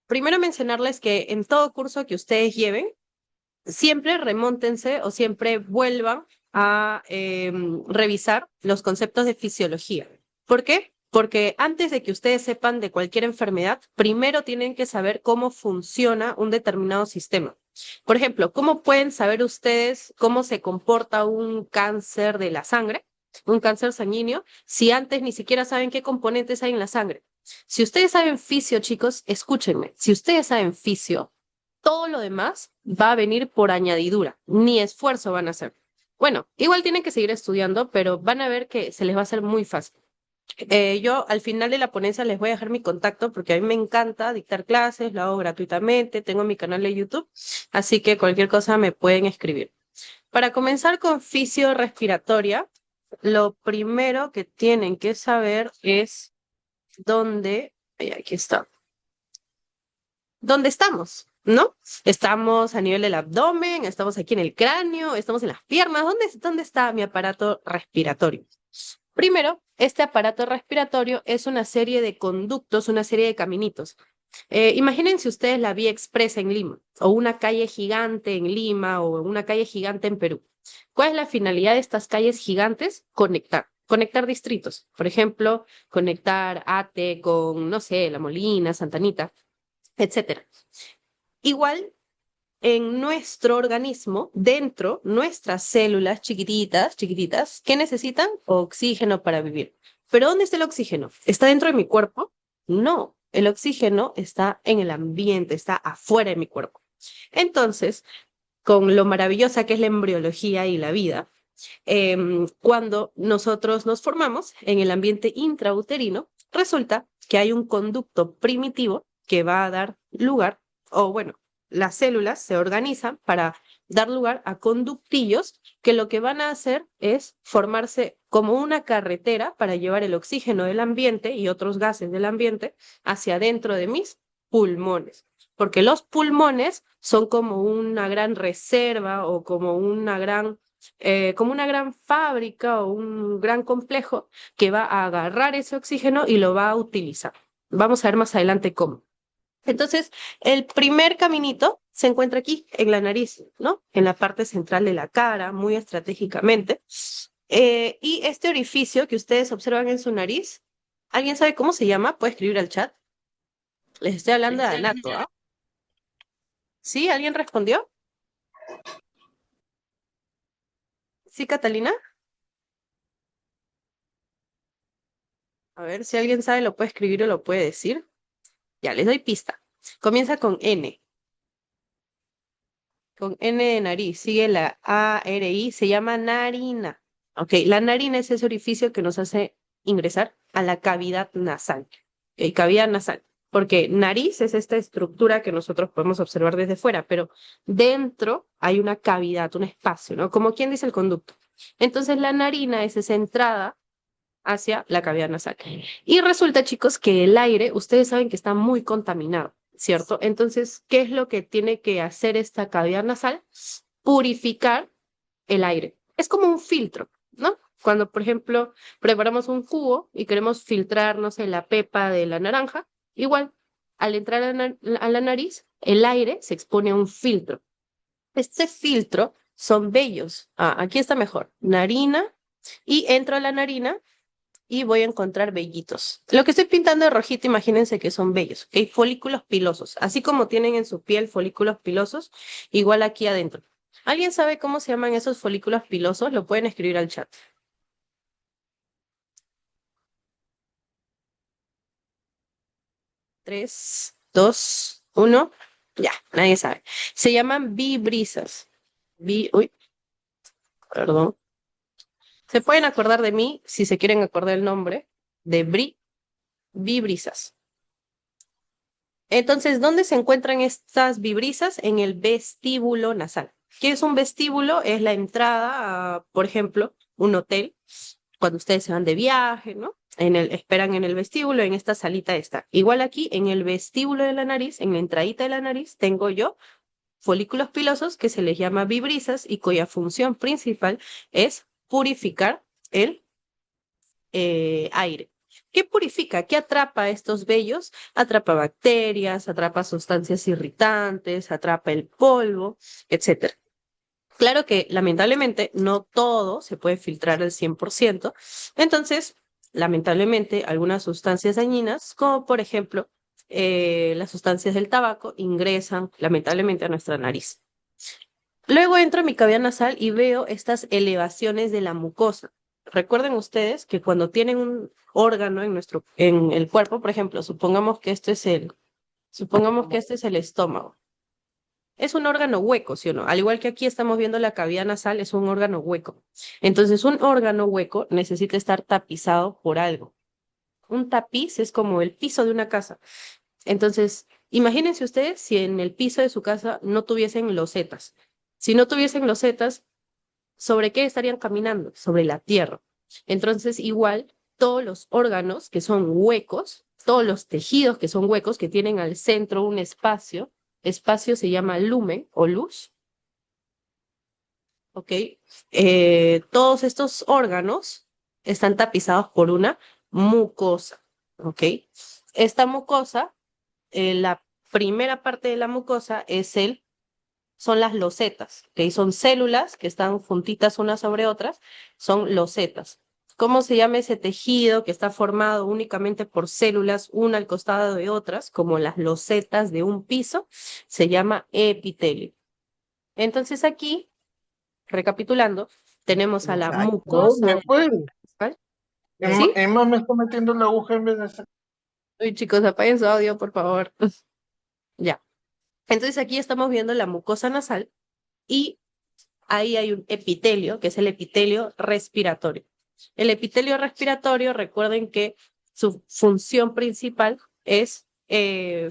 primero mencionarles que en todo curso que ustedes lleven, siempre remóntense o siempre vuelvan a revisar los conceptos de fisiología. ¿Por qué? Porque antes de que ustedes sepan de cualquier enfermedad, primero tienen que saber cómo funciona un determinado sistema. Por ejemplo, ¿cómo pueden saber ustedes cómo se comporta un cáncer de la sangre, un cáncer sanguíneo, si antes ni siquiera saben qué componentes hay en la sangre? Si ustedes saben fisio, chicos, escúchenme, si ustedes saben fisio, todo lo demás va a venir por añadidura, ni esfuerzo van a hacer. Bueno, igual tienen que seguir estudiando, pero van a ver que se les va a hacer muy fácil. Yo al final de la ponencia les voy a dejar mi contacto porque a mí me encanta dictar clases, lo hago gratuitamente, tengo mi canal de YouTube, así que cualquier cosa me pueden escribir. Para comenzar con fisiorrespiratoria, lo primero que tienen que saber es dónde, aquí está, dónde estamos, ¿no? Estamos a nivel del abdomen, estamos aquí en el cráneo, estamos en las piernas. ¿Dónde está mi aparato respiratorio? Primero, este aparato respiratorio es una serie de conductos, una serie de caminitos. Imagínense ustedes la Vía Expresa en Lima, o una calle gigante en Lima, o una calle gigante en Perú. ¿Cuál es la finalidad de estas calles gigantes? Conectar distritos. Por ejemplo, conectar Ate con, no sé, La Molina, Santa Anita, etcétera. Igual, en nuestro organismo, dentro, nuestras células chiquititas, chiquititas, ¿qué necesitan? Oxígeno para vivir. ¿Pero dónde está el oxígeno? ¿Está dentro de mi cuerpo? No, el oxígeno está en el ambiente, está afuera de mi cuerpo. Entonces, con lo maravillosa que es la embriología y la vida, cuando nosotros nos formamos en el ambiente intrauterino, resulta que hay un conducto primitivo que va a dar lugar, o bueno, las células se organizan para dar lugar a conductillos que lo que van a hacer es formarse como una carretera para llevar el oxígeno del ambiente y otros gases del ambiente hacia adentro de mis pulmones. Porque los pulmones son como una gran reserva o como una gran fábrica o un gran complejo que va a agarrar ese oxígeno y lo va a utilizar. Vamos a ver más adelante cómo. Entonces, el primer caminito se encuentra aquí, en la nariz, ¿no? En la parte central de la cara, muy estratégicamente. Y este orificio que ustedes observan en su nariz, ¿alguien sabe cómo se llama? Puede escribir al chat. Les estoy hablando de anato, ¿ah? ¿Sí? ¿Alguien respondió? ¿Sí, Catalina? A ver, si alguien sabe, lo puede escribir o lo puede decir. Ya, les doy pista. Comienza con N. Con N de nariz. Sigue la A-R-I. Se llama narina. Ok, la narina es ese orificio que nos hace ingresar a la cavidad nasal. Ok, cavidad nasal. Porque nariz es esta estructura que nosotros podemos observar desde fuera, pero dentro hay una cavidad, un espacio, ¿no? Como quien dice el conducto. Entonces la narina es esa entrada hacia la cavidad nasal. Y resulta, chicos, que el aire, ustedes saben que está muy contaminado, ¿cierto? Entonces, ¿qué es lo que tiene que hacer esta cavidad nasal? Purificar el aire. Es como un filtro, ¿no? Cuando, por ejemplo, preparamos un jugo y queremos filtrar, no sé, la pepa de la naranja, igual, al entrar a la nariz, el aire se expone a un filtro. Este filtro son vellos. Ah, aquí está mejor. Narina. Y entro a la narina y voy a encontrar vellitos. Lo que estoy pintando de rojito, imagínense que son vellos, ¿ok? Folículos pilosos. Así como tienen en su piel folículos pilosos, igual aquí adentro. ¿Alguien sabe cómo se llaman esos folículos pilosos? Lo pueden escribir al chat. 3, 2, 1. Ya, nadie sabe. Se llaman vibrisas. Uy, perdón. Se pueden acordar de mí si se quieren acordar el nombre de vibrisas. Entonces, ¿dónde se encuentran estas vibrisas? En el vestíbulo nasal. ¿Qué es un vestíbulo? Es la entrada a, por ejemplo, un hotel, cuando ustedes se van de viaje, ¿no? Esperan en el vestíbulo, en esta salita está. Igual aquí, en el vestíbulo de la nariz, en la entradita de la nariz, tengo yo folículos pilosos que se les llama vibrisas y cuya función principal es purificar el aire. ¿Qué purifica? ¿Qué atrapa estos vellos? Atrapa bacterias, atrapa sustancias irritantes, atrapa el polvo, etcétera. Claro que lamentablemente no todo se puede filtrar al 100%, entonces lamentablemente algunas sustancias dañinas, como por ejemplo las sustancias del tabaco, ingresan lamentablemente a nuestra nariz. Luego entro a mi cavidad nasal y veo estas elevaciones de la mucosa. Recuerden ustedes que cuando tienen un órgano en el cuerpo, por ejemplo, supongamos que este es el estómago. Es un órgano hueco, ¿sí o no? Al igual que aquí estamos viendo la cavidad nasal, es un órgano hueco. Entonces, un órgano hueco necesita estar tapizado por algo. Un tapiz es como el piso de una casa. Entonces, imagínense ustedes si en el piso de su casa no tuviesen losetas. Si no tuviesen losetas, ¿sobre qué estarían caminando? Sobre la tierra. Entonces, igual, todos los órganos que son huecos, todos los tejidos que son huecos, que tienen al centro un espacio se llama lumen o luz, ¿ok? Todos estos órganos están tapizados por una mucosa, ¿ok? Esta mucosa, la primera parte de la mucosa son las losetas, ¿ok? Son células que están juntitas unas sobre otras, son losetas. ¿Cómo se llama ese tejido que está formado únicamente por células, una al costado de otras, como las losetas de un piso? Se llama epitelio. Entonces aquí, recapitulando, tenemos a la Ay, no, mucosa bien de la pues. nasal, ¿sí? Emma me está metiendo la aguja en vez de hacer. Uy, chicos, apaguen su audio, por favor. Ya. Entonces aquí estamos viendo la mucosa nasal y ahí hay un epitelio, que es el epitelio respiratorio. El epitelio respiratorio, recuerden que su función principal es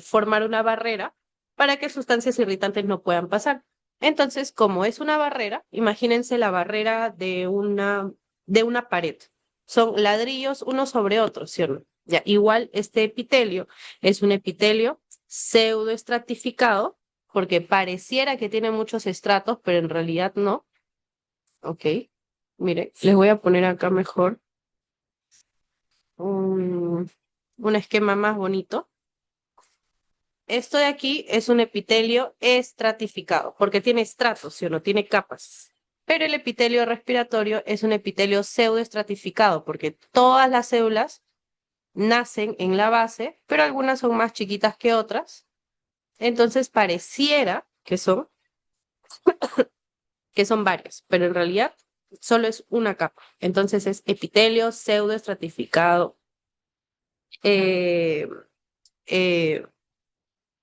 formar una barrera para que sustancias irritantes no puedan pasar. Entonces, como es una barrera, imagínense la barrera de una pared. Son ladrillos unos sobre otros, ¿sí o no? Ya, igual este epitelio es un epitelio pseudoestratificado, porque pareciera que tiene muchos estratos, pero en realidad no. Ok, mire, les voy a poner acá mejor un, un esquema más bonito. Esto de aquí es un epitelio estratificado, porque tiene estratos, ¿sí o no? Tiene capas. Pero el epitelio respiratorio es un epitelio pseudoestratificado, porque todas las células nacen en la base, pero algunas son más chiquitas que otras. Entonces pareciera que son varias, pero en realidad solo es una capa. Entonces es epitelio pseudoestratificado eh, eh,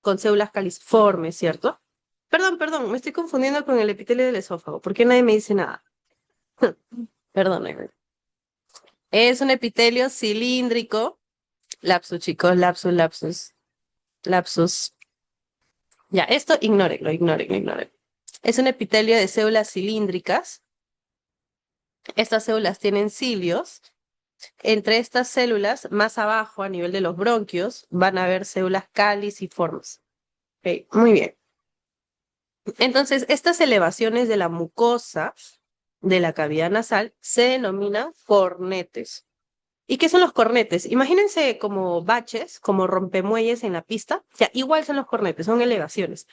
con células califormes, ¿cierto? Perdón, me estoy confundiendo con el epitelio del esófago. ¿Por qué nadie me dice nada? Perdónenme. Es un epitelio cilíndrico. Lapsus, chicos, lapsus. Ya, esto ignórenlo. Es un epitelio de células cilíndricas. Estas células tienen cilios. Entre estas células, más abajo, a nivel de los bronquios, van a haber células caliciformes. Ok, muy bien. Entonces, estas elevaciones de la mucosa de la cavidad nasal se denominan cornetes. ¿Y qué son los cornetes? Imagínense como baches, como rompemuelles en la pista. Ya, igual son los cornetes, son elevaciones.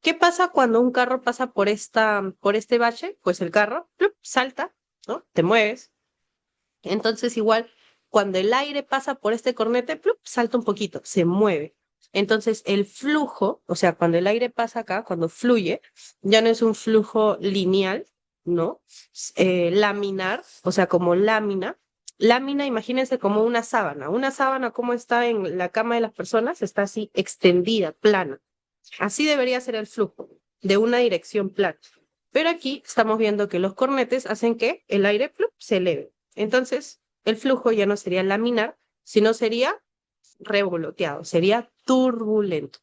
¿Qué pasa cuando un carro pasa por este bache? Pues el carro ¡plup! Salta, ¿no? Te mueves. Entonces, igual, cuando el aire pasa por este cornete, ¡plup! Salta un poquito, se mueve. Entonces, el flujo, o sea, cuando el aire pasa acá, cuando fluye, ya no es un flujo lineal, ¿no? Laminar, o sea, como lámina. Lámina, imagínense como una sábana. Una sábana, como está en la cama de las personas, está así extendida, plana. Así debería ser el flujo, de una dirección plana. Pero aquí estamos viendo que los cornetes hacen que el aire ¡plup! Se eleve. Entonces, el flujo ya no sería laminar, sino sería revoloteado, sería turbulento.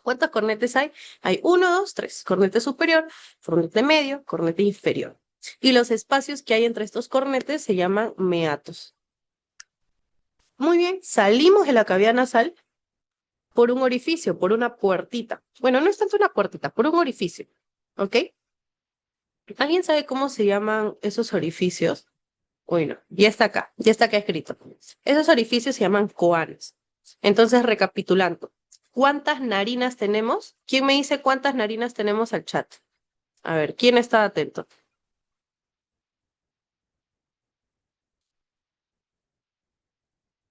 ¿Cuántos cornetes hay? Hay uno, dos, tres. Cornete superior, cornete medio, cornete inferior. Y los espacios que hay entre estos cornetes se llaman meatos. Muy bien, salimos de la cavidad nasal por un orificio, por una puertita. Bueno, no es tanto una puertita, por un orificio. ¿Ok? ¿Alguien sabe cómo se llaman esos orificios? Uy, no, ya está acá escrito. Esos orificios se llaman coanas. Entonces, recapitulando, ¿cuántas narinas tenemos? ¿Quién me dice cuántas narinas tenemos al chat? A ver, ¿quién está atento?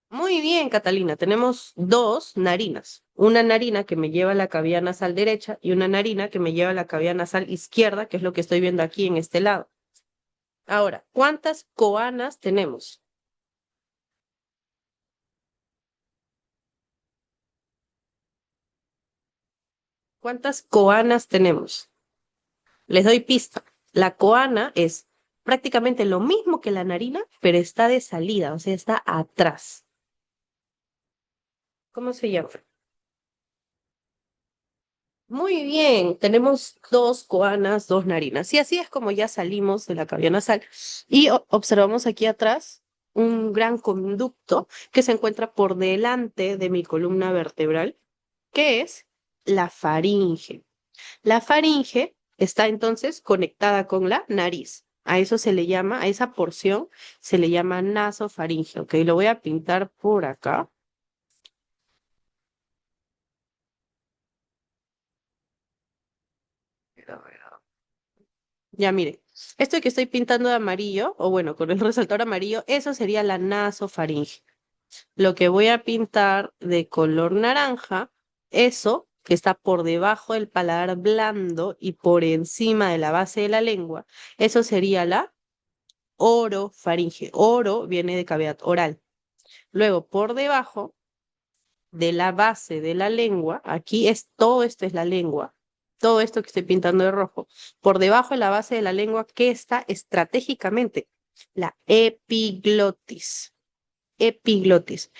Muy bien, Catalina, tenemos dos narinas. Una narina que me lleva a la cavidad nasal derecha y una narina que me lleva a la cavidad nasal izquierda, que es lo que estoy viendo aquí en este lado. Ahora, ¿cuántas coanas tenemos? ¿Cuántas coanas tenemos? Les doy pista. La coana es prácticamente lo mismo que la narina, pero está de salida, o sea, está atrás. ¿Cómo se llama? Muy bien, tenemos dos coanas, dos narinas. Y así es como ya salimos de la cavidad nasal. Y observamos aquí atrás un gran conducto que se encuentra por delante de mi columna vertebral, que es la faringe. La faringe está entonces conectada con la nariz. A eso se le llama, a esa porción se le llama nasofaringe. Ok, lo voy a pintar por acá. Ya mire, esto que estoy pintando de amarillo, o bueno, con el resaltador amarillo, eso sería la nasofaringe. Lo que voy a pintar de color naranja, eso que está por debajo del paladar blando y por encima de la base de la lengua, eso sería la orofaringe. Oro viene de cavidad oral. Luego, por debajo de la base de la lengua, aquí es todo esto es la lengua, todo esto que estoy pintando de rojo, por debajo de la base de la lengua, que está estratégicamente la epiglotis, epiglotis.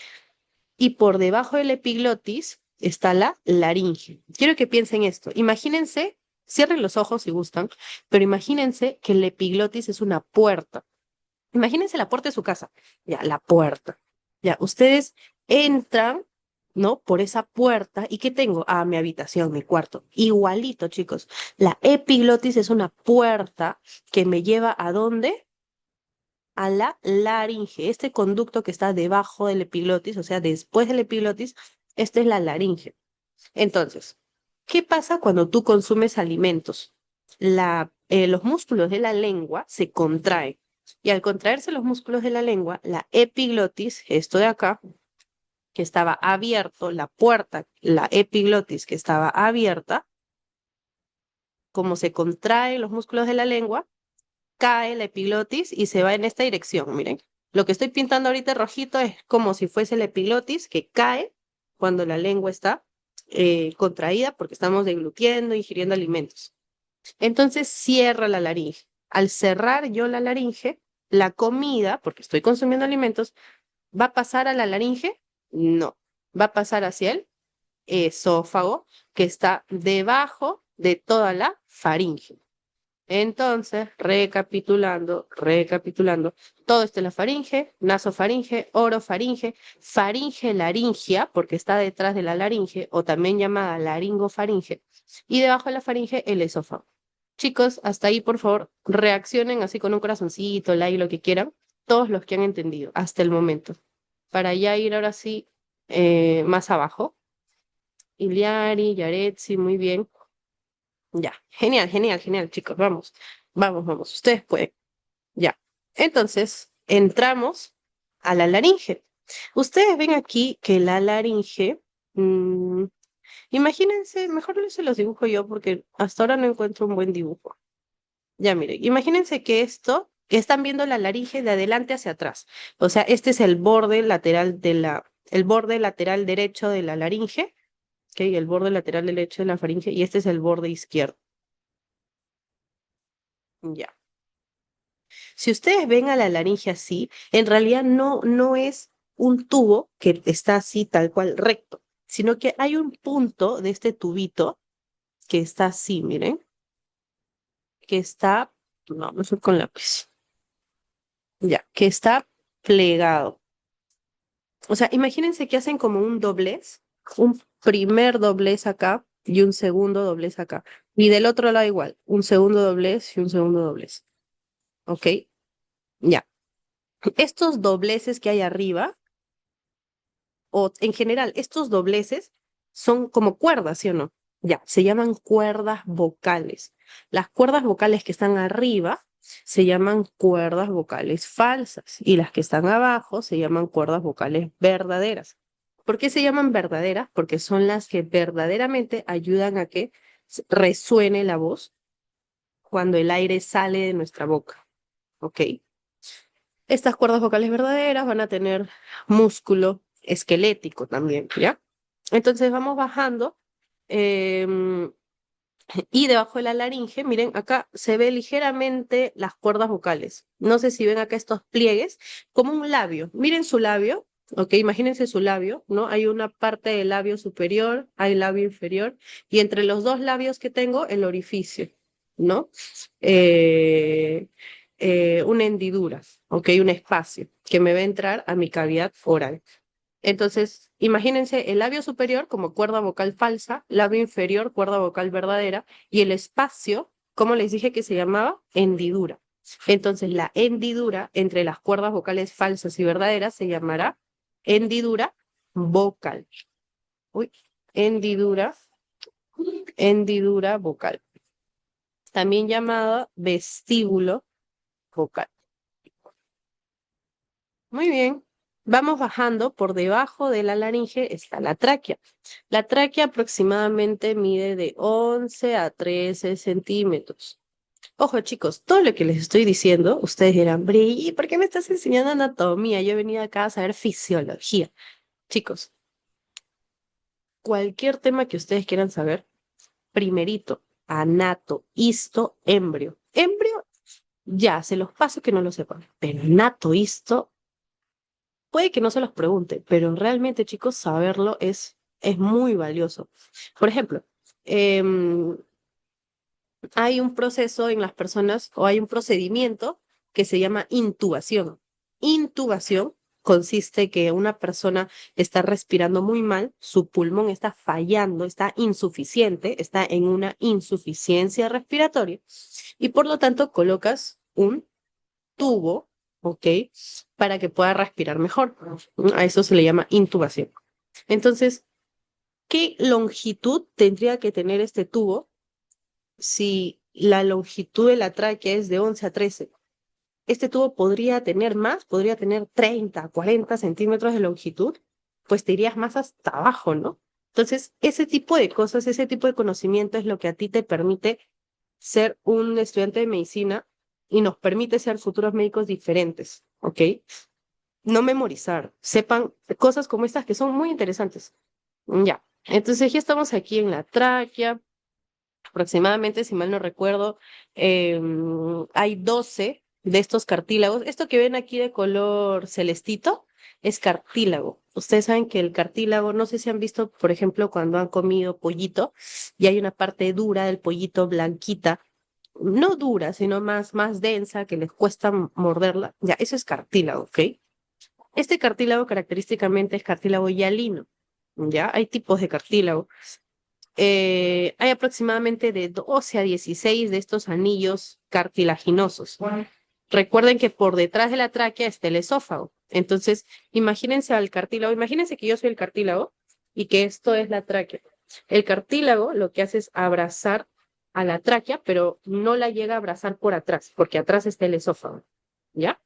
Y por debajo del epiglotis está la laringe. Quiero que piensen esto. Imagínense, cierren los ojos si gustan, pero imagínense que el epiglotis es una puerta. Imagínense la puerta de su casa. Ya, la puerta. Ya, ustedes entran, ¿no? Por esa puerta. ¿Y qué tengo? Ah, mi habitación, mi cuarto. Igualito, chicos. La epiglotis es una puerta que me lleva ¿a dónde? A la laringe. Este conducto que está debajo del epiglotis, o sea, después del epiglotis, esta es la laringe. Entonces, ¿qué pasa cuando tú consumes alimentos? Los músculos de la lengua se contraen. Y al contraerse los músculos de la lengua, la epiglotis, esto de acá, que estaba abierto, la puerta, la epiglotis que estaba abierta, como se contraen los músculos de la lengua, cae la epiglotis y se va en esta dirección. Miren, lo que estoy pintando ahorita rojito es como si fuese la epiglotis que cae cuando la lengua está contraída porque estamos deglutiendo, ingiriendo alimentos. Entonces cierra la laringe. Al cerrar yo la laringe, la comida, porque estoy consumiendo alimentos, ¿va a pasar a la laringe? No, va a pasar hacia el esófago que está debajo de toda la faringe. Entonces, recapitulando, todo esto es la faringe, nasofaringe, orofaringe, faringe laringia, porque está detrás de la laringe, o también llamada laringofaringe, y debajo de la faringe el esófago. Chicos, hasta ahí, por favor, reaccionen así con un corazoncito, like, lo que quieran, todos los que han entendido hasta el momento, para ya ir ahora sí más abajo. Iliari, Yaretsi, muy bien. Ya, genial, genial, genial, chicos, vamos, vamos, vamos, ustedes pueden. Ya. Entonces, entramos a la laringe. Ustedes ven aquí que la laringe, imagínense, mejor se los dibujo yo porque hasta ahora no encuentro un buen dibujo. Ya miren, imagínense que esto, que están viendo la laringe de adelante hacia atrás. O sea, este es el borde lateral el borde lateral derecho de la laringe, ¿ok? El borde lateral derecho de la faringe y este es el borde izquierdo. Ya. Si ustedes ven a la laringe así, en realidad no es un tubo que está así tal cual recto, sino que hay un punto de este tubito que está así, miren, que está, no, vamos a ir con lápiz, ya, que está plegado. O sea, imagínense que hacen como un doblez, un primer doblez acá y un segundo doblez acá. Y del otro lado igual, un segundo doblez y un segundo doblez. ¿Ok? Ya. Estos dobleces que hay arriba, o en general, estos dobleces son como cuerdas, ¿sí o no? Ya, se llaman cuerdas vocales. Las cuerdas vocales que están arriba se llaman cuerdas vocales falsas y las que están abajo se llaman cuerdas vocales verdaderas. ¿Por qué se llaman verdaderas? Porque son las que verdaderamente ayudan a que resuene la voz cuando el aire sale de nuestra boca, ¿ok? Estas cuerdas vocales verdaderas van a tener músculo esquelético también, ¿ya? Entonces vamos bajando em, y debajo de la laringe, miren, acá se ve ligeramente las cuerdas vocales. No sé si ven acá estos pliegues, como un labio. Miren su labio, ¿ok? Imagínense su labio, ¿no? Hay una parte del labio superior, hay labio inferior, y entre los dos labios que tengo, el orificio, ¿no? Eh, una hendidura, ¿ok? Un espacio que me va a entrar a mi cavidad oral. Entonces, imagínense el labio superior como cuerda vocal falsa, labio inferior, cuerda vocal verdadera, y el espacio, como les dije que se llamaba, hendidura. Entonces, la hendidura entre las cuerdas vocales falsas y verdaderas se llamará hendidura vocal. Uy, hendidura, hendidura vocal. También llamada vestíbulo vocal. Muy bien. Vamos bajando, por debajo de la laringe está la tráquea. La tráquea aproximadamente mide de 11 a 13 centímetros. Ojo, chicos, todo lo que les estoy diciendo, ustedes dirán, Bri, ¿por qué me estás enseñando anatomía? Yo he venido acá a saber fisiología. Chicos, cualquier tema que ustedes quieran saber, primerito, anato, histo, embrio. Embrio, ya, se los paso que no lo sepan, pero anato, histo, puede que no se los pregunte, pero realmente, chicos, saberlo es muy valioso. Por ejemplo, em, hay un proceso en las personas o hay un procedimiento que se llama intubación. Intubación consiste que una persona está respirando muy mal, su pulmón está fallando, está insuficiente, está en una insuficiencia respiratoria y por lo tanto colocas un tubo, ¿ok? Para que pueda respirar mejor. A eso se le llama intubación. Entonces, ¿qué longitud tendría que tener este tubo si la longitud de la tráquea es de 11 a 13? Este tubo podría tener más, podría tener 30, 40 centímetros de longitud, pues te irías más hasta abajo, ¿no? Entonces, ese tipo de cosas, ese tipo de conocimiento es lo que a ti te permite ser un estudiante de medicina y nos permite ser futuros médicos diferentes, ¿ok? No memorizar, sepan cosas como estas que son muy interesantes. Ya, entonces ya estamos aquí en la tráquea, aproximadamente, si mal no recuerdo, hay 12 de estos cartílagos. Esto que ven aquí de color celestito es cartílago. Ustedes saben que el cartílago, no sé si han visto, por ejemplo, cuando han comido pollito y hay una parte dura del pollito blanquita, no dura, sino más densa, que les cuesta morderla. Ya, eso es cartílago, ¿ok? Este cartílago característicamente es cartílago hialino. ¿Ya? Hay tipos de cartílago. Hay aproximadamente de 12 a 16 de estos anillos cartilaginosos. Recuerden que por detrás de la tráquea está el esófago. Entonces, imagínense al cartílago, imagínense que yo soy el cartílago y que esto es la tráquea. El cartílago lo que hace es abrazar a la tráquea, pero no la llega a abrazar por atrás, porque atrás está el esófago. ¿Ya?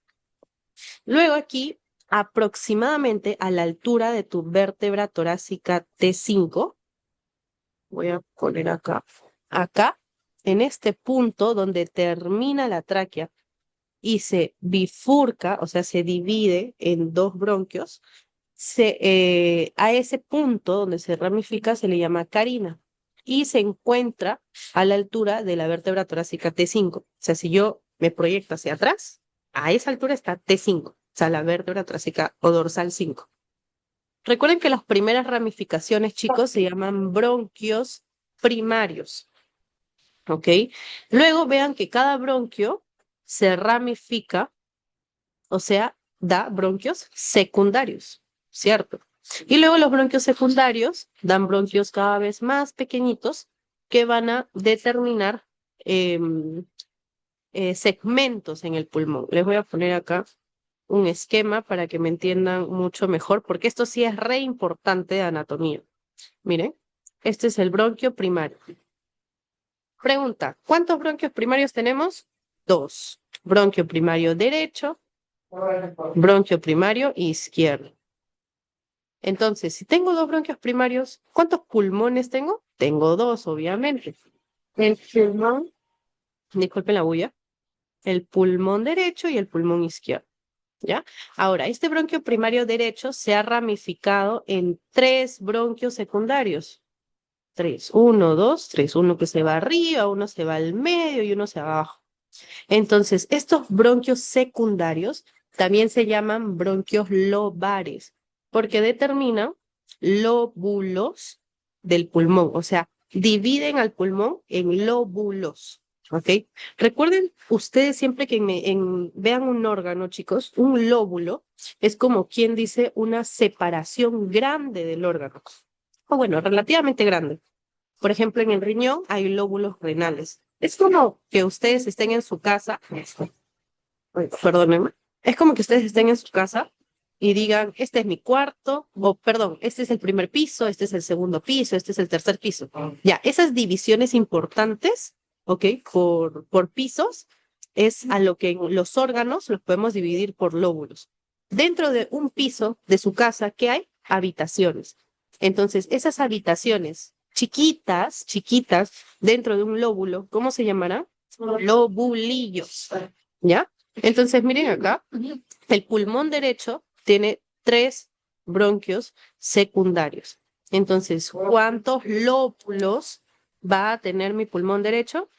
Luego aquí, aproximadamente a la altura de tu vértebra torácica T5, voy a poner acá, en este punto donde termina la tráquea y se bifurca, o sea, se divide en dos bronquios, a ese punto donde se ramifica se le llama carina y se encuentra a la altura de la vértebra torácica T5. O sea, si yo me proyecto hacia atrás, a esa altura está T5, o sea, la vértebra torácica o dorsal 5. Recuerden que las primeras ramificaciones, chicos, se llaman bronquios primarios, ¿ok? Luego vean que cada bronquio se ramifica, o sea, da bronquios secundarios, ¿cierto? Y luego los bronquios secundarios dan bronquios cada vez más pequeñitos que van a determinar segmentos en el pulmón. Les voy a poner acá un esquema para que me entiendan mucho mejor, porque esto sí es re importante de anatomía. Miren, este es el bronquio primario. Pregunta, ¿cuántos bronquios primarios tenemos? Dos. Bronquio primario derecho, bronquio primario izquierdo. Entonces, si tengo dos bronquios primarios, ¿cuántos pulmones tengo? Tengo dos, obviamente. El pulmón, disculpen la bulla, el pulmón derecho y el pulmón izquierdo. ¿Ya? Ahora, este bronquio primario derecho se ha ramificado en tres bronquios secundarios. Tres, uno, dos, tres. Uno que se va arriba, uno se va al medio y uno se va abajo. Entonces, estos bronquios secundarios también se llaman bronquios lobares, porque determinan lóbulos del pulmón, o sea, dividen al pulmón en lóbulos, ¿ok? Recuerden ustedes siempre que vean un órgano, chicos, un lóbulo es como quien dice una separación grande del órgano, o bueno, relativamente grande. Por ejemplo, en el riñón hay lóbulos renales. Es como que ustedes estén en su casa, ay, perdónenme, es como que ustedes estén en su casa y digan, este es mi cuarto, o perdón, este es el primer piso, este es el segundo piso, este es el tercer piso. Ya, esas divisiones importantes, ¿ok? Por pisos, es a lo que en los órganos los podemos dividir por lóbulos. Dentro de un piso de su casa, ¿qué hay? Habitaciones. Entonces, esas habitaciones chiquitas, chiquitas, dentro de un lóbulo, ¿cómo se llamarán? Lobulillos, ¿ya? Entonces, miren acá, el pulmón derecho tiene tres bronquios secundarios. Entonces, ¿cuántos lóbulos va a tener mi pulmón derecho?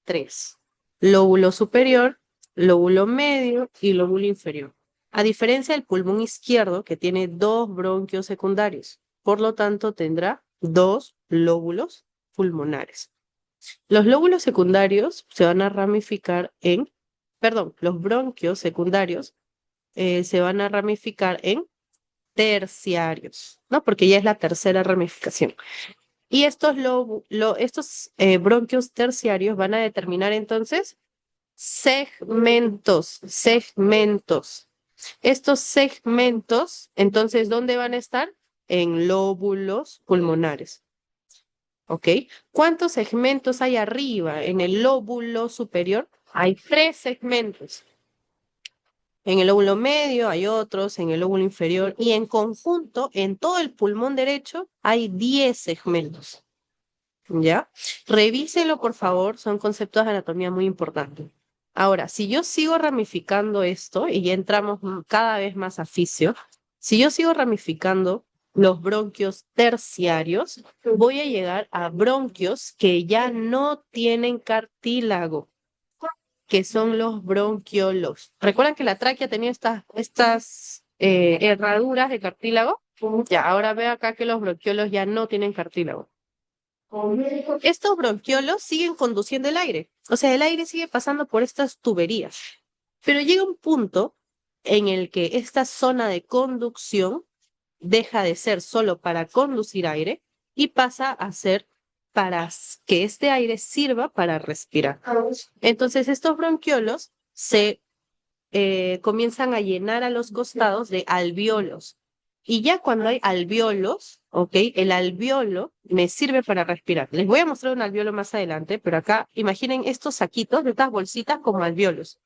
Tres. Lóbulo superior, lóbulo medio y lóbulo inferior. A diferencia del pulmón izquierdo, que tiene dos bronquios secundarios. Por lo tanto, tendrá dos lóbulos pulmonares. Los lóbulos secundarios se van a ramificar en, perdón, los bronquios secundarios se van a ramificar en terciarios, ¿no? Porque ya es la tercera ramificación. Y estos bronquios terciarios van a determinar entonces segmentos, segmentos. Estos segmentos, entonces, ¿dónde van a estar? En lóbulos pulmonares. ¿Ok? ¿Cuántos segmentos hay arriba? En el lóbulo superior hay tres segmentos. En el lóbulo medio hay otros, en el lóbulo inferior y en conjunto, en todo el pulmón derecho, hay 10 segmentos. ¿Ya? Revíselo, por favor, son conceptos de anatomía muy importantes. Ahora, si yo sigo ramificando esto, y ya entramos cada vez más a fisio, si yo sigo ramificando los bronquios terciarios, voy a llegar a bronquios que ya no tienen cartílago, que son los bronquiolos. ¿Recuerdan que la tráquea tenía estas herraduras de cartílago? Ya, ahora ve acá que los bronquiolos ya no tienen cartílago. Estos bronquiolos siguen conduciendo el aire, o sea, el aire sigue pasando por estas tuberías, pero llega un punto en el que esta zona de conducción deja de ser solo para conducir aire y pasa a ser para que este aire sirva para respirar. Entonces, estos bronquiolos se comienzan a llenar a los costados de alvéolos. Y ya cuando hay alvéolos, ¿ok? El alvéolo me sirve para respirar. Les voy a mostrar un alvéolo más adelante, pero acá imaginen estos saquitos, de estas bolsitas como alvéolos.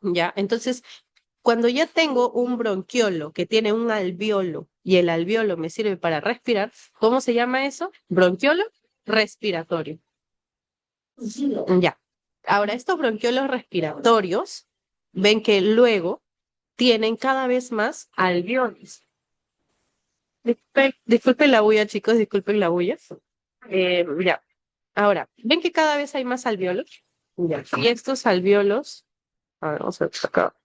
¿Ya? Entonces, cuando ya tengo un bronquiolo que tiene un alvéolo y el alvéolo me sirve para respirar, ¿cómo se llama eso? Bronquiolo respiratorio. Ya. Ahora, estos bronquiolos respiratorios, ven que luego tienen cada vez más alveolos. Disculpen la bulla, chicos, disculpen la bulla. Ya. Ahora, ven que cada vez hay más alveolos. Ya. Y estos alveolos, a ver, vamos a ver acá.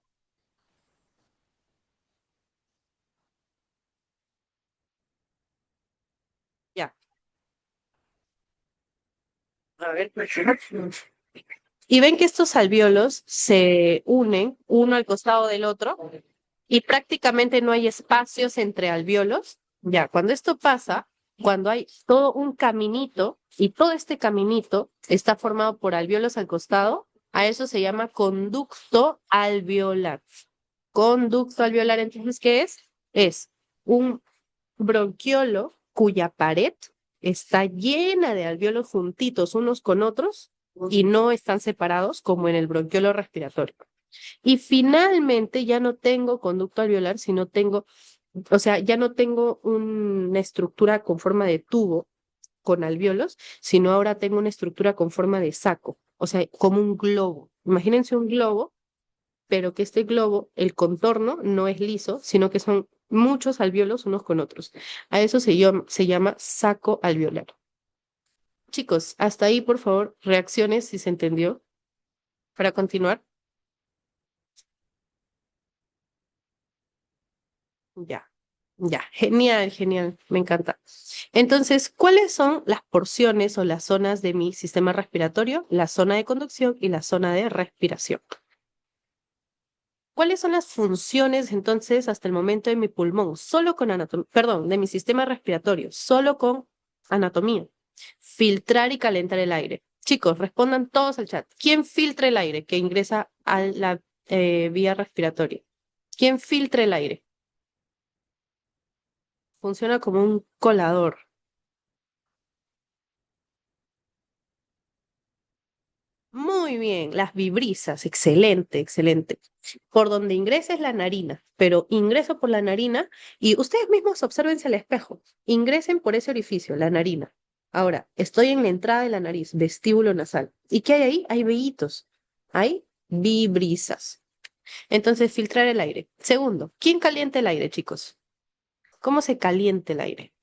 Ya. A ver, y ven que estos alvéolos se unen uno al costado del otro y prácticamente no hay espacios entre alvéolos. Ya, cuando esto pasa, cuando hay todo un caminito y todo este caminito está formado por alvéolos al costado, A eso se llama conducto alveolar. Conducto alveolar, entonces, ¿qué es? Es un bronquiolo cuya pared está llena de alvéolos juntitos unos con otros y no están separados como en el bronquiolo respiratorio. Y finalmente ya no tengo conducto alveolar, sino tengo, o sea, ya no tengo una estructura con forma de tubo con alvéolos, sino ahora tengo una estructura con forma de saco, o sea, como un globo. Imagínense un globo, pero que este globo, el contorno no es liso, sino que son muchos alvéolos unos con otros. A eso se llama saco alveolar. Chicos, hasta ahí, por favor, reacciones si se entendió. Para continuar. Ya, ya, genial, genial, me encanta. Entonces, ¿cuáles son las porciones o las zonas de mi sistema respiratorio? La zona de conducción y la zona de respiración. ¿Cuáles son las funciones entonces hasta el momento de mi pulmón? Solo con anatomía, perdón, de mi sistema respiratorio, solo con anatomía. Filtrar y calentar el aire. Chicos, respondan todos al chat. ¿Quién filtra el aire que ingresa a la vía respiratoria? ¿Quién filtra el aire? Funciona como un colador. Muy bien, las vibrisas, excelente, excelente. Por donde ingresa es la narina, pero ingreso por la narina y ustedes mismos obsérvense al espejo. Ingresen por ese orificio, la narina. Ahora, estoy en la entrada de la nariz, vestíbulo nasal. ¿Y qué hay ahí? Hay vellitos, hay vibrisas. Entonces, filtrar el aire. Segundo, ¿quién calienta el aire, chicos? ¿Cómo se calienta el aire?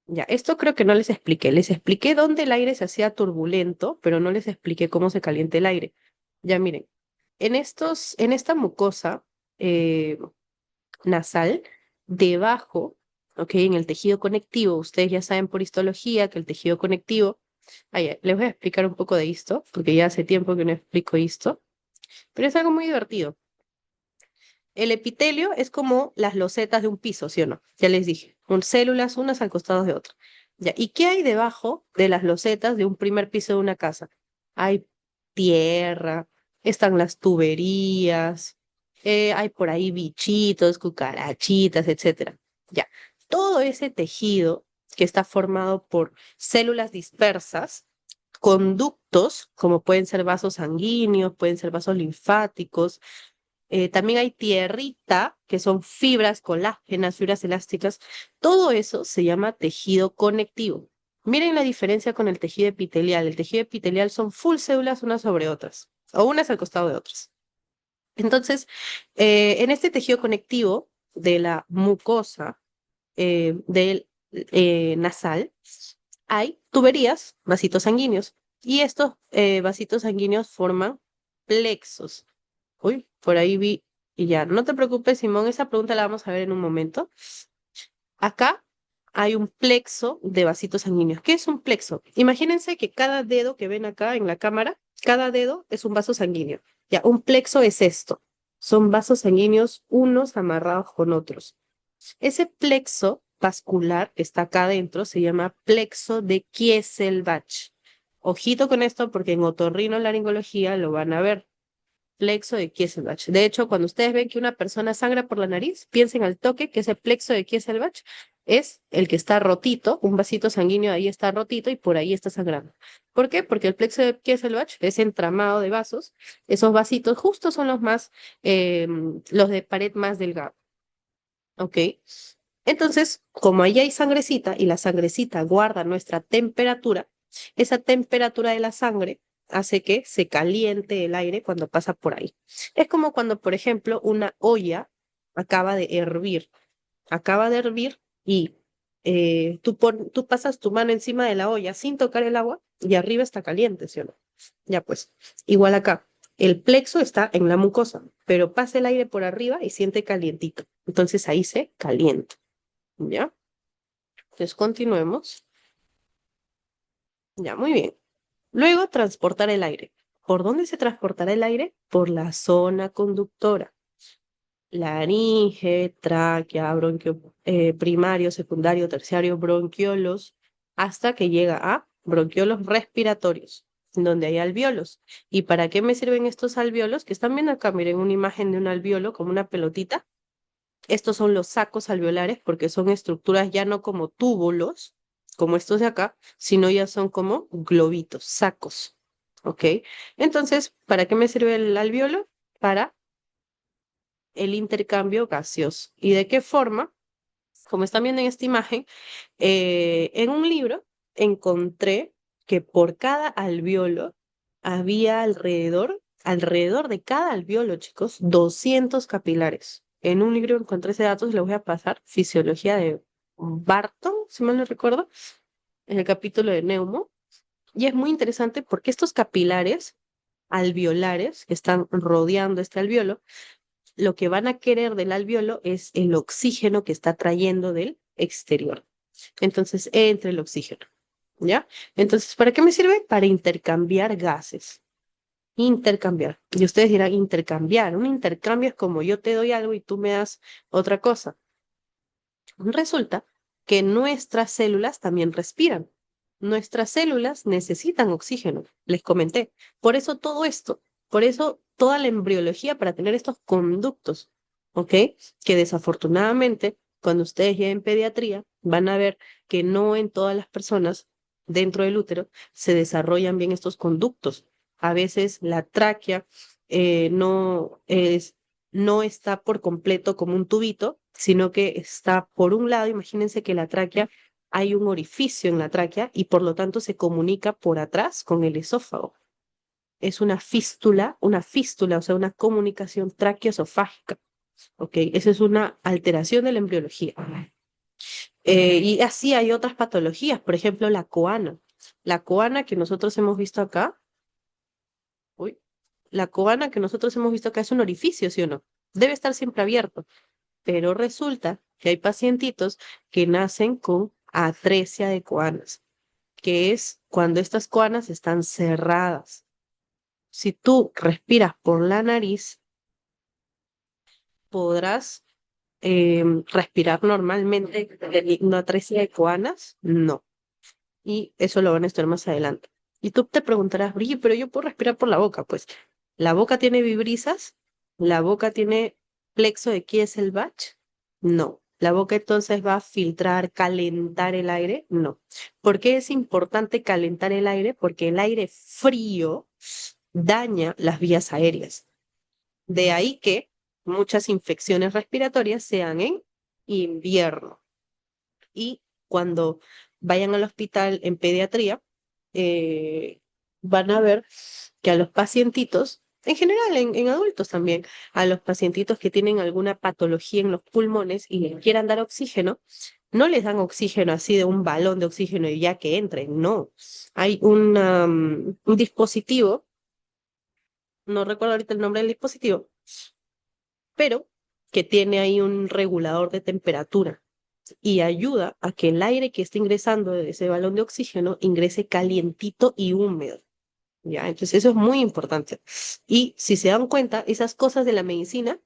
Ya, esto creo que no les expliqué. Les expliqué dónde el aire se hacía turbulento, pero no les expliqué cómo se calienta el aire. Ya miren, en esta mucosa eh, nasal, debajo, ok, en el tejido conectivo, ustedes ya saben por histología que el tejido conectivo, les voy a explicar un poco de esto, porque ya hace tiempo que no explico esto, pero es algo muy divertido. El epitelio es como las losetas de un piso, ¿sí o no? Ya les dije, con células unas al costado de otras. Ya, ¿y qué hay debajo de las losetas de un primer piso de una casa? Hay tierra, están las tuberías, hay por ahí bichitos, cucarachitas, etcétera. Ya, todo ese tejido que está formado por células dispersas, conductos, como pueden ser vasos sanguíneos, pueden ser vasos linfáticos, también hay tierrita, que son fibras colágenas, fibras elásticas. Todo eso se llama tejido conectivo. Miren la diferencia con el tejido epitelial. El tejido epitelial son full células unas sobre otras, o unas al costado de otras. Entonces, en este tejido conectivo de la mucosa del nasal, hay tuberías, vasitos sanguíneos, y estos vasitos sanguíneos forman plexos. Uy, por ahí vi y ya. No te preocupes, Simón, esa pregunta la vamos a ver en un momento. Acá hay un plexo de vasitos sanguíneos. ¿Qué es un plexo? Imagínense que cada dedo que ven acá en la cámara, cada dedo es un vaso sanguíneo. Ya, un plexo es esto. Son vasos sanguíneos unos amarrados con otros. Ese plexo vascular que está acá adentro se llama plexo de Kieselbach. Ojito con esto porque en otorrinolaringología lo van a ver. Plexo de Kieselbach. De hecho, cuando ustedes ven que una persona sangra por la nariz, piensen al toque que ese plexo de Kieselbach es el que está rotito, un vasito sanguíneo ahí está rotito y por ahí está sangrando. ¿Por qué? Porque el plexo de Kieselbach es entramado de vasos. Esos vasitos justo son los de pared más delgada. ¿Ok? Entonces, como ahí hay sangrecita y la sangrecita guarda nuestra temperatura, esa temperatura de la sangre hace que se caliente el aire cuando pasa por ahí. Es como cuando, por ejemplo, una olla acaba de hervir y tú pasas tu mano encima de la olla sin tocar el agua y arriba está caliente, ¿sí o no? Ya pues, igual acá. El plexo está en la mucosa, pero pasa el aire por arriba y siente calientito. Entonces ahí se calienta. ¿Ya? Entonces continuemos. Ya, muy bien. Luego, transportar el aire. ¿Por dónde se transportará el aire? Por la zona conductora. Laringe, tráquea, bronquio primario, secundario, terciario, bronquiolos, hasta que llega a bronquiolos respiratorios. donde hay alvéolos. ¿Y para qué me sirven estos alvéolos? Que están viendo acá, miren una imagen de un alvéolo como una pelotita. Estos son los sacos alveolares porque son estructuras ya no como túbulos, como estos de acá, sino ya son como globitos, sacos. ¿Ok? Entonces, ¿para qué me sirve el alvéolo? Para el intercambio gaseoso. ¿Y de qué forma? Como están viendo en esta imagen, en un libro encontré que por cada alvéolo había alrededor de cada alvéolo, chicos, 200 capilares. En un libro encontré ese dato, se lo voy a pasar, Fisiología de Barton, si mal no recuerdo, en el capítulo de Neumo. Y es muy interesante porque estos capilares alveolares que están rodeando este alvéolo, lo que van a querer del alvéolo es el oxígeno que está trayendo del exterior. Entonces, entra el oxígeno, ¿ya? Entonces, ¿para qué me sirve? Para intercambiar gases. Intercambiar. Y ustedes dirán, intercambiar. Un intercambio es como yo te doy algo y tú me das otra cosa. Resulta que nuestras células también respiran. Nuestras células necesitan oxígeno, les comenté. Por eso todo esto, por eso toda la embriología para tener estos conductos, ¿ok? Que desafortunadamente, cuando ustedes lleguen pediatría, van a ver que no en todas las personas dentro del útero se desarrollan bien estos conductos. A veces la tráquea no está por completo como un tubito, sino que está por un lado, imagínense que la tráquea, hay un orificio en la tráquea y por lo tanto se comunica por atrás con el esófago. Es una fístula, o sea, una comunicación tráqueo-esofágica. ¿Ok? Esa es una alteración de la embriología. Y así hay otras patologías, por ejemplo, la coana. La coana que nosotros hemos visto acá, uy, la coana que nosotros hemos visto acá es un orificio, ¿sí o no? Debe estar siempre abierto. Pero resulta que hay pacientitos que nacen con atresia de coanas, que es cuando estas coanas están cerradas. Si tú respiras por la nariz, podrás respirar normalmente teniendo atresia de coanas, no. Y eso lo van a estudiar más adelante. Y tú te preguntarás, Brigitte, pero yo puedo respirar por la boca. Pues la boca tiene vibrisas, la boca tiene plexo de Kieselbach, no. La boca entonces va a filtrar, calentar el aire, no. ¿Por qué es importante calentar el aire? Porque el aire frío daña las vías aéreas. De ahí que muchas infecciones respiratorias sean en invierno. Y cuando vayan al hospital en pediatría, eh, van a ver que a los pacientitos, en general en adultos también, a los pacientitos que tienen alguna patología en los pulmones y les quieran dar oxígeno, no les dan oxígeno así de un balón de oxígeno y ya que entren, no. Hay un dispositivo, no recuerdo ahorita el nombre del dispositivo, pero que tiene ahí un regulador de temperatura y ayuda a que el aire que está ingresando de ese balón de oxígeno ingrese calientito y húmedo. ¿Ya? Entonces eso es muy importante. Y si se dan cuenta, esas cosas de la medicina,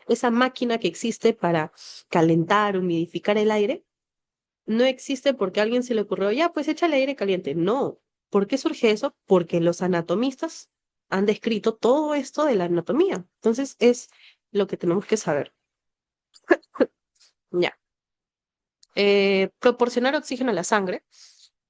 esa máquina que existe para calentar, humidificar el aire, no existe porque a alguien se le ocurrió, ya, pues échale aire caliente. No. ¿Por qué surge eso? Porque los anatomistas han descrito todo esto de la anatomía. Entonces es lo que tenemos que saber. Ya. Proporcionar oxígeno a la sangre.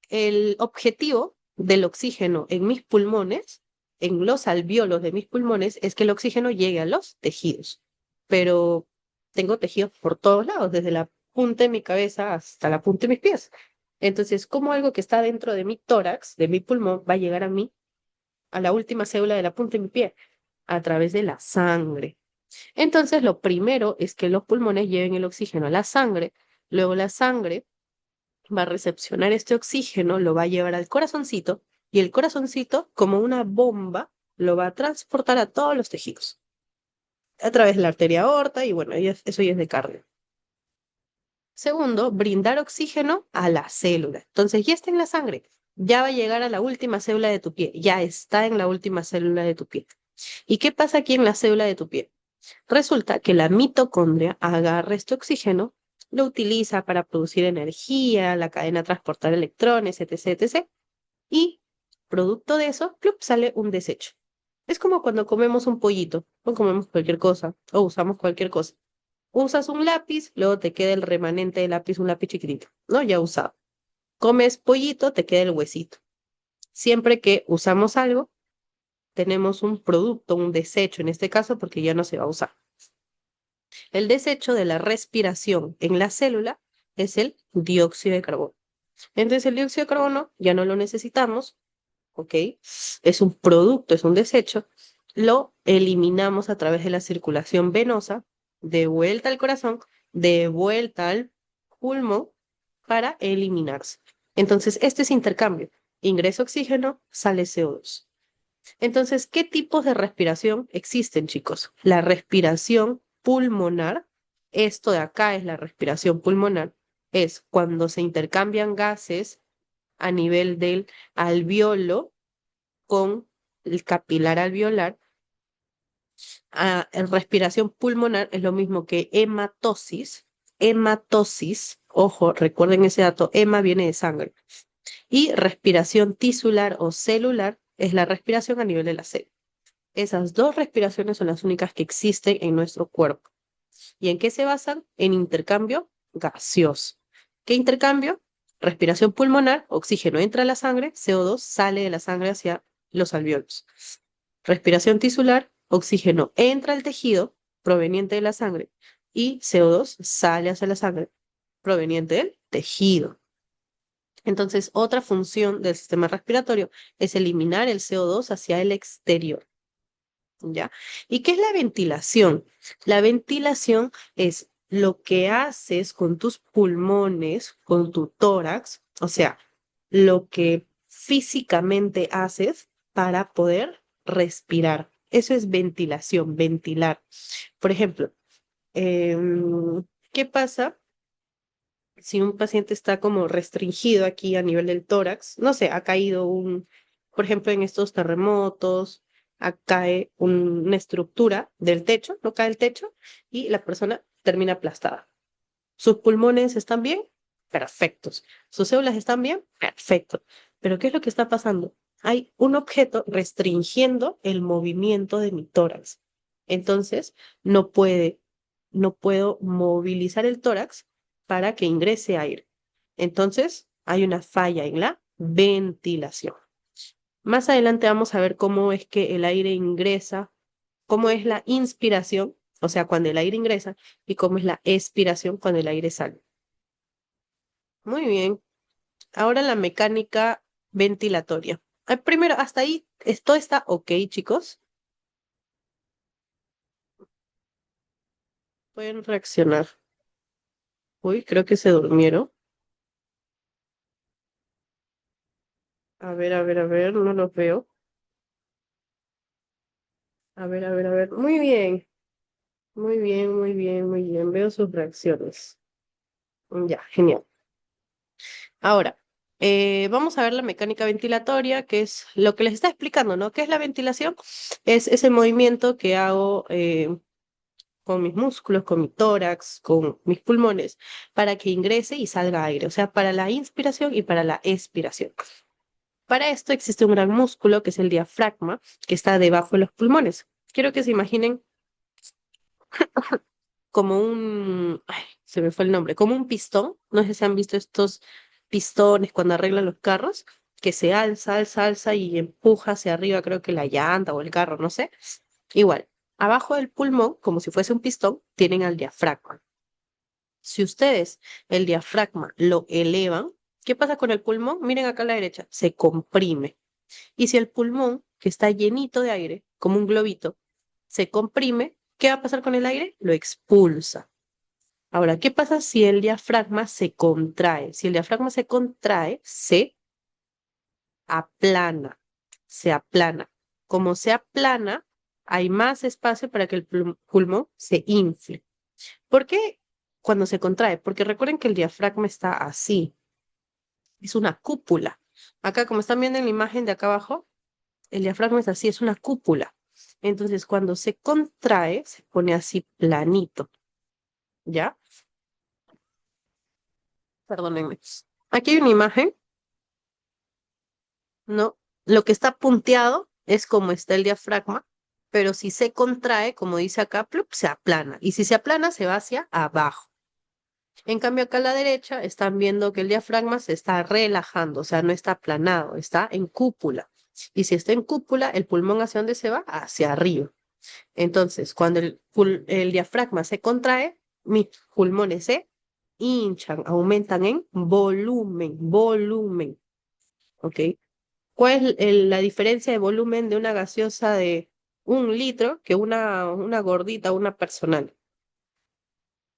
El objetivo del oxígeno en mis pulmones, en los alvéolos de mis pulmones, es que el oxígeno llegue a los tejidos. Pero tengo tejidos por todos lados, desde la punta de mi cabeza hasta la punta de mis pies. Entonces, ¿cómo algo que está dentro de mi tórax, de mi pulmón, va a llegar a mí, a la última célula de la punta de mi pie? A través de la sangre. Entonces, lo primero es que los pulmones lleven el oxígeno a la sangre, luego la sangre va a recepcionar este oxígeno, lo va a llevar al corazoncito y el corazoncito, como una bomba, lo va a transportar a todos los tejidos a través de la arteria aorta y bueno, eso ya es de cardio. Segundo, brindar oxígeno a la célula. Entonces ya está en la sangre, ya va a llegar a la última célula de tu pie, ya está en la última célula de tu pie. ¿Y qué pasa aquí en la célula de tu pie? Resulta que la mitocondria agarra este oxígeno, lo utiliza para producir energía, la cadena transportar electrones, etc., etc., y producto de eso, ¡plup!, sale un desecho. Es como cuando comemos un pollito, o comemos cualquier cosa, o usamos cualquier cosa. Usas un lápiz, luego te queda el remanente del lápiz, un lápiz chiquitito, ¿no? Ya usado. Comes pollito, te queda el huesito. Siempre que usamos algo, tenemos un producto, un desecho, en este caso, porque ya no se va a usar. El desecho de la respiración en la célula es el dióxido de carbono. Entonces el dióxido de carbono ya no lo necesitamos, ¿ok? Es un producto, es un desecho. Lo eliminamos a través de la circulación venosa, de vuelta al corazón, de vuelta al pulmón para eliminarse. Entonces, este es intercambio. Ingresa oxígeno, sale CO2. Entonces, ¿qué tipos de respiración existen, chicos? La respiración pulmonar, esto de acá es la respiración pulmonar, es cuando se intercambian gases a nivel del alveolo con el capilar alveolar. En respiración pulmonar es lo mismo que hematosis. Hematosis, ojo, recuerden ese dato, hema viene de sangre. Y respiración tisular o celular es la respiración a nivel de la célula. Esas dos respiraciones son las únicas que existen en nuestro cuerpo. ¿Y en qué se basan? En intercambio gaseoso. ¿Qué intercambio? Respiración pulmonar, oxígeno entra a la sangre, CO2 sale de la sangre hacia los alveolos. Respiración tisular, oxígeno entra al tejido proveniente de la sangre y CO2 sale hacia la sangre proveniente del tejido. Entonces, otra función del sistema respiratorio es eliminar el CO2 hacia el exterior. ¿Ya? ¿Y qué es la ventilación? La ventilación es lo que haces con tus pulmones, con tu tórax, o sea, lo que físicamente haces para poder respirar. Eso es ventilación, ventilar. Por ejemplo, ¿qué pasa si un paciente está como restringido aquí a nivel del tórax? No sé, ha caído por ejemplo, en estos terremotos, cae una estructura del techo, no cae el techo, y la persona termina aplastada. ¿Sus pulmones están bien? Perfectos. ¿Sus células están bien? Perfecto. Pero ¿qué es lo que está pasando? Hay un objeto restringiendo el movimiento de mi tórax. Entonces, no puedo movilizar el tórax para que ingrese aire. Entonces, hay una falla en la ventilación. Más adelante vamos a ver cómo es que el aire ingresa, cómo es la inspiración, o sea, cuando el aire ingresa, y cómo es la expiración cuando el aire sale. Muy bien. Ahora la mecánica ventilatoria. Primero, hasta ahí, esto está ok, chicos. Pueden reaccionar. Uy, creo que se durmieron. A ver, no los veo. A ver. Muy bien, muy bien, muy bien, muy bien. Veo sus reacciones. Ya, genial. Ahora, vamos a ver la mecánica ventilatoria, que es lo que les está explicando, ¿no? ¿Qué es la ventilación? Es ese movimiento que hago con mis músculos, con mi tórax, con mis pulmones, para que ingrese y salga aire, o sea, para la inspiración y para la expiración. Para esto existe un gran músculo, que es el diafragma, que está debajo de los pulmones. Quiero que se imaginen como se me fue el nombre, como un pistón. No sé si han visto estos pistones cuando arreglan los carros, que se alza y empuja hacia arriba, creo que la llanta o el carro, no sé. Igual, abajo del pulmón, como si fuese un pistón, tienen al diafragma. Si ustedes el diafragma lo elevan, ¿qué pasa con el pulmón? Miren acá a la derecha, se comprime. Y si el pulmón, que está llenito de aire, como un globito, se comprime, ¿qué va a pasar con el aire? Lo expulsa. Ahora, ¿qué pasa si el diafragma se contrae? Si el diafragma se contrae, se aplana, se aplana. Como se aplana, hay más espacio para que el pulmón se infle. ¿Por qué cuando se contrae? Porque recuerden que el diafragma está así, es una cúpula. Acá, como están viendo en la imagen de acá abajo, el diafragma es así, es una cúpula. Entonces, cuando se contrae, se pone así planito, ¿ya? Perdónenme. Aquí hay una imagen, ¿no? Lo que está punteado es como está el diafragma, pero si se contrae, como dice acá, plup, se aplana. Y si se aplana, se va hacia abajo. En cambio, acá a la derecha están viendo que el diafragma se está relajando, o sea, no está aplanado, está en cúpula. Y si está en cúpula, el pulmón ¿hacia dónde se va? Hacia arriba. Entonces, cuando el diafragma se contrae, mis pulmones se hinchan, aumentan en volumen, ¿ok? ¿Cuál es la diferencia de volumen de una gaseosa de 1 litro que una gordita, una personal?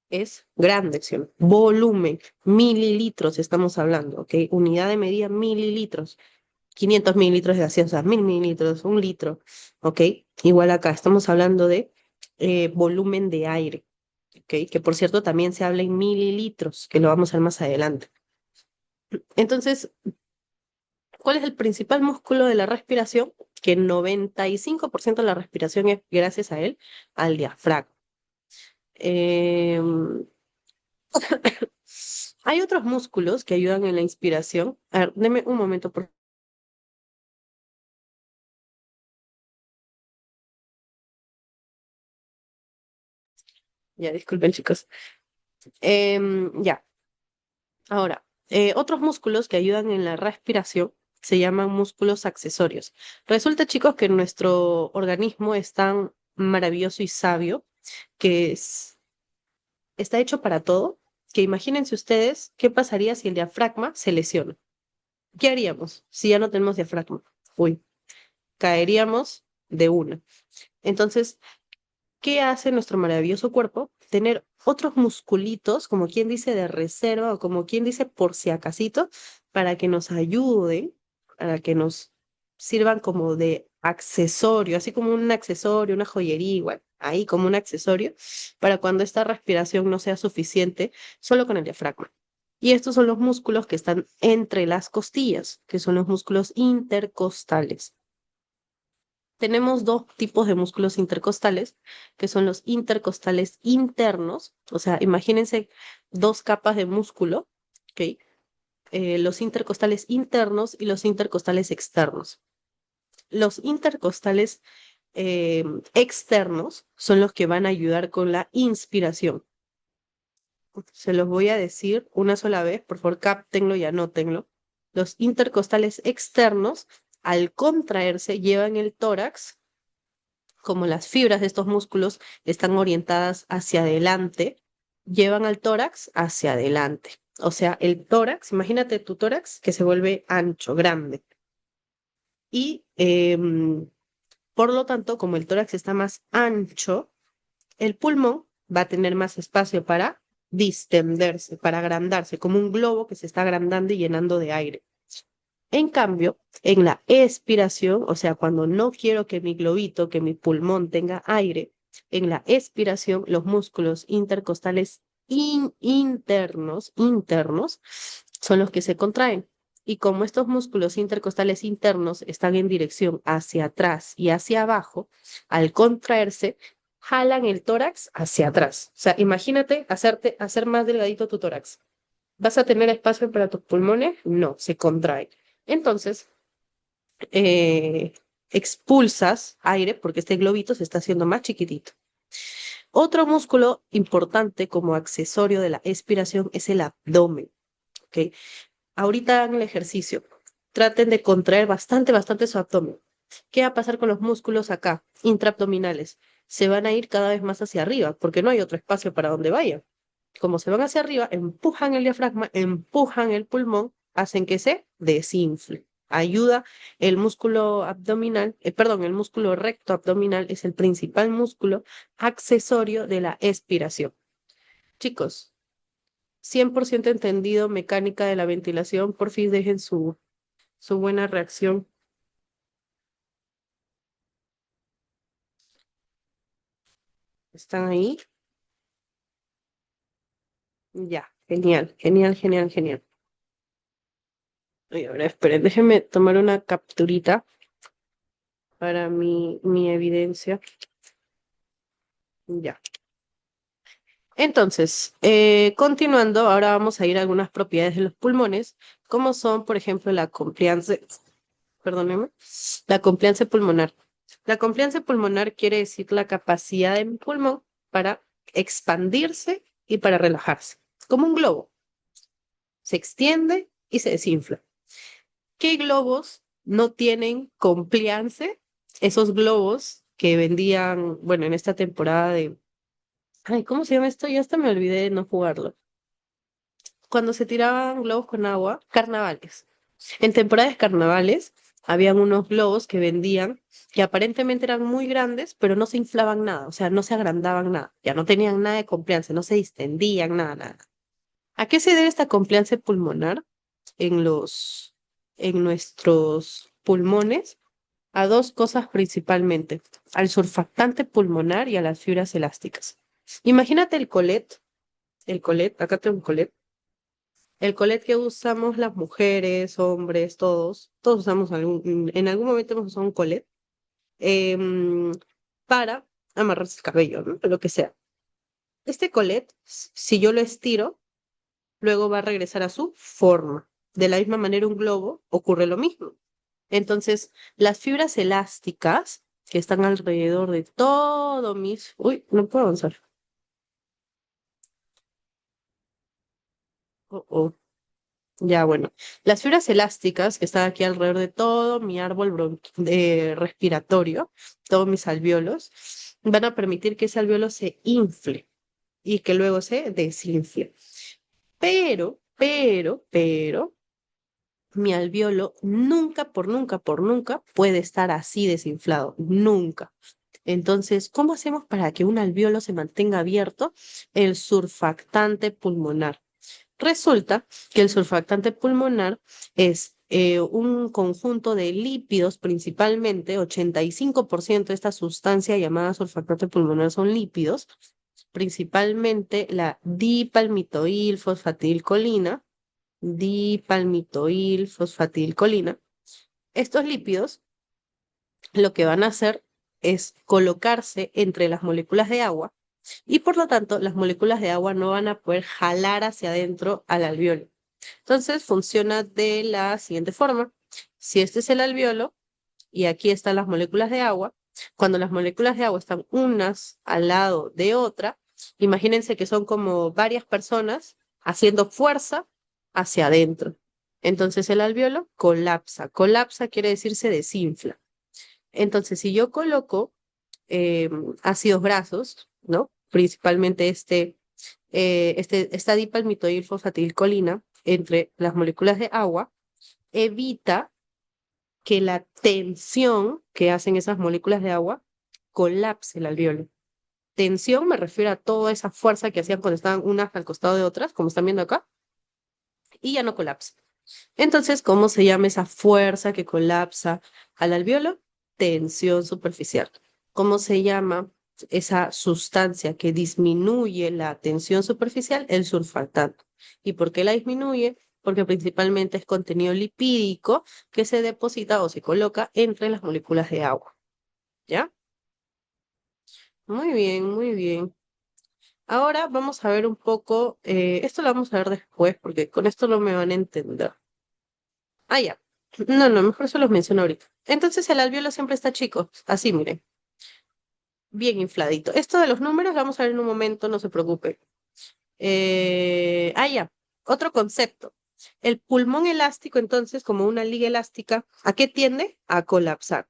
Es grande, ¿sí o no? Volumen, mililitros estamos hablando, ¿ok? Unidad de medida, mililitros. 500 mililitros de gaseosa, 1000 mililitros, 1 litro, ¿ok? Igual acá estamos hablando de volumen de aire, ¿ok? Que por cierto también se habla en mililitros, que lo vamos a ver más adelante. Entonces, ¿cuál es el principal músculo de la respiración? Que el 95% de la respiración es gracias a él, al diafragma. Em, Hay otros músculos que ayudan en la inspiración. A ver, deme un momento, por favor. Ya, disculpen, chicos. Ya, ahora, otros músculos que ayudan en la respiración se llaman músculos accesorios. Resulta, chicos, que nuestro organismo es tan maravilloso y sabio que está hecho para todo, que imagínense ustedes qué pasaría si el diafragma se lesiona. ¿Qué haríamos si ya no tenemos diafragma? Uy, caeríamos de una. Entonces, ¿qué hace nuestro maravilloso cuerpo? Tener otros musculitos, como quien dice de reserva o como quien dice por si acasito, para que nos ayuden, para que nos sirvan como de accesorio, así como un accesorio, una joyería, igual, ahí como un accesorio, para cuando esta respiración no sea suficiente, solo con el diafragma. Y estos son los músculos que están entre las costillas, que son los músculos intercostales. Tenemos dos tipos de músculos intercostales, que son los intercostales internos, o sea, imagínense dos capas de músculo, ¿ok? Los intercostales internos y los intercostales externos. Los intercostales externos son los que van a ayudar con la inspiración. Se los voy a decir una sola vez, por favor, cáptenlo y anótenlo. Los intercostales externos, al contraerse, llevan el tórax como las fibras de estos músculos están orientadas hacia adelante, llevan al tórax hacia adelante. O sea, el tórax, imagínate tu tórax que se vuelve ancho, grande. Y por lo tanto, como el tórax está más ancho, el pulmón va a tener más espacio para distenderse, para agrandarse, como un globo que se está agrandando y llenando de aire. En cambio, en la expiración, o sea, cuando no quiero que mi globito, que mi pulmón tenga aire, en la expiración, los músculos intercostales internos, son los que se contraen. Y como estos músculos intercostales internos están en dirección hacia atrás y hacia abajo, al contraerse, jalan el tórax hacia atrás. O sea, imagínate hacer más delgadito tu tórax. ¿Vas a tener espacio para tus pulmones? No, se contrae. Entonces, eh, expulsas aire porque este globito se está haciendo más chiquitito. Otro músculo importante como accesorio de la expiración es el abdomen. ¿Ok? Ahorita hagan el ejercicio. Traten de contraer bastante su abdomen. ¿Qué va a pasar con los músculos acá, intraabdominales? Se van a ir cada vez más hacia arriba porque no hay otro espacio para donde vayan. Como se van hacia arriba, empujan el diafragma, empujan el pulmón, hacen que se desinfle. Ayuda el músculo abdominal, perdón, el músculo recto abdominal es el principal músculo accesorio de la expiración. Chicos, 100% entendido mecánica de la ventilación, por fin dejen su buena reacción. ¿Están ahí? Ya, genial. Oye, ahora esperen, déjenme tomar una capturita para mi evidencia. Ya. Entonces, continuando, ahora vamos a ir a algunas propiedades de los pulmones, como son, por ejemplo, la compliance. perdónenme, la compliance pulmonar. La compliance pulmonar quiere decir la capacidad de mi pulmón para expandirse y para relajarse, como un globo. Se extiende y se desinfla. ¿Qué globos no tienen compliance? Esos globos que vendían, bueno, en esta temporada de... Ay, ¿cómo se llama esto? Ya hasta me olvidé de no jugarlo. Cuando se tiraban globos con agua, carnavales. En temporadas de carnavales, habían unos globos que vendían que aparentemente eran muy grandes, pero no se inflaban nada, o sea, no se agrandaban nada, ya no tenían nada de compliance, no se distendían, nada, nada. ¿A qué se debe esta compliance pulmonar en en nuestros pulmones? A dos cosas principalmente, al surfactante pulmonar y a las fibras elásticas. Imagínate acá tengo un colet, el colet que usamos las mujeres, hombres, todos usamos en algún momento hemos usado un colet em, para amarrarse el cabello, ¿no? Lo que sea. Este colet, si yo lo estiro, luego va a regresar a su forma. De la misma manera, un globo ocurre lo mismo. Entonces, las fibras elásticas que están alrededor de todo mis... Uy, no puedo avanzar. Oh, oh. Ya, bueno. Las fibras elásticas que están aquí alrededor de todo mi árbol respiratorio, todos mis alvéolos, van a permitir que ese alvéolo se infle y que luego se desinfle. Pero, mi alvéolo nunca, por nunca puede estar así desinflado. Nunca. Entonces, ¿cómo hacemos para que un alvéolo se mantenga abierto? El surfactante pulmonar. Resulta que el surfactante pulmonar es un conjunto de lípidos, principalmente 85% de esta sustancia llamada surfactante pulmonar son lípidos, principalmente la dipalmitoil-fosfatilcolina. Estos lípidos lo que van a hacer es colocarse entre las moléculas de agua y por lo tanto las moléculas de agua no van a poder jalar hacia adentro al alvéolo. Entonces funciona de la siguiente forma. Si este es el alvéolo y aquí están las moléculas de agua, cuando las moléculas de agua están unas al lado de otra, imagínense que son como varias personas haciendo fuerza hacia adentro. Entonces el alvéolo colapsa. Colapsa quiere decir se desinfla. Entonces, si yo coloco ácidos grasos, ¿no? Principalmente esta dipalmitoil-fosfatilcolina entre las moléculas de agua, evita que la tensión que hacen esas moléculas de agua colapse el alvéolo. Tensión me refiero a toda esa fuerza que hacían cuando estaban unas al costado de otras, como están viendo acá, y ya no colapsa. Entonces, ¿cómo se llama esa fuerza que colapsa al alvéolo? Tensión superficial. ¿Cómo se llama esa sustancia que disminuye la tensión superficial? El surfactante. ¿Y por qué la disminuye? Porque principalmente es contenido lipídico que se deposita o se coloca entre las moléculas de agua. ¿Ya? Muy bien, muy bien. Ahora vamos a ver un poco, esto lo vamos a ver después porque con esto no me van a entender. Ah, ya. No, no, mejor se los menciono ahorita. Entonces el alvéolo siempre está chico, así miren, bien infladito. Esto de los números lo vamos a ver en un momento, no se preocupe. Ya. Otro concepto. El pulmón elástico, entonces, como una liga elástica, ¿a qué tiende? A colapsar.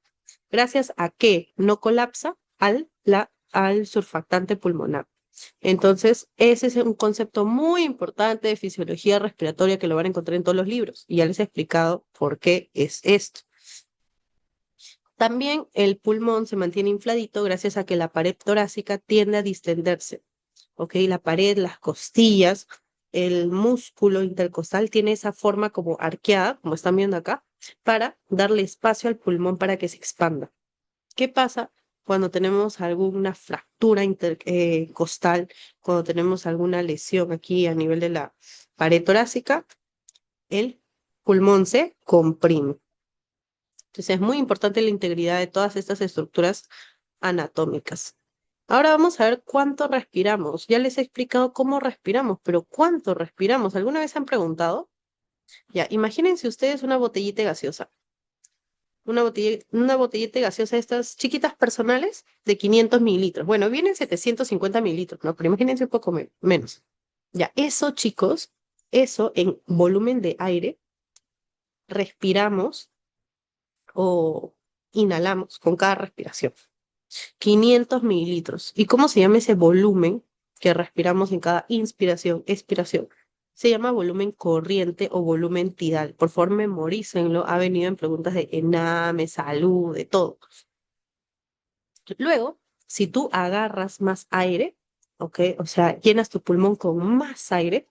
¿Gracias a qué no colapsa? Al surfactante pulmonar. Entonces, ese es un concepto muy importante de fisiología respiratoria que lo van a encontrar en todos los libros. Y ya les he explicado por qué es esto. También el pulmón se mantiene infladito gracias a que la pared torácica tiende a distenderse. ¿Ok? La pared, las costillas, el músculo intercostal tiene esa forma como arqueada, como están viendo acá, para darle espacio al pulmón para que se expanda. ¿Qué pasa cuando tenemos alguna fractura intercostal, cuando tenemos alguna lesión aquí a nivel de la pared torácica? El pulmón se comprime. Entonces es muy importante la integridad de todas estas estructuras anatómicas. Ahora vamos a ver cuánto respiramos. Ya les he explicado cómo respiramos, pero ¿cuánto respiramos? ¿Alguna vez se han preguntado? Ya, imagínense ustedes una botellita gaseosa. una botellita de gaseosa de estas chiquitas personales de 500 mililitros. Bueno, vienen 750 mililitros, ¿no? Pero imagínense un poco menos. Ya, eso, chicos, eso en volumen de aire respiramos o inhalamos con cada respiración. 500 mililitros. ¿Y cómo se llama ese volumen que respiramos en cada inspiración, expiración? Se llama volumen corriente o volumen tidal. Por favor, memorícenlo. Ha venido en preguntas de ENAME, salud, de todo. Luego, si tú agarras más aire, ¿ok? O sea, llenas tu pulmón con más aire,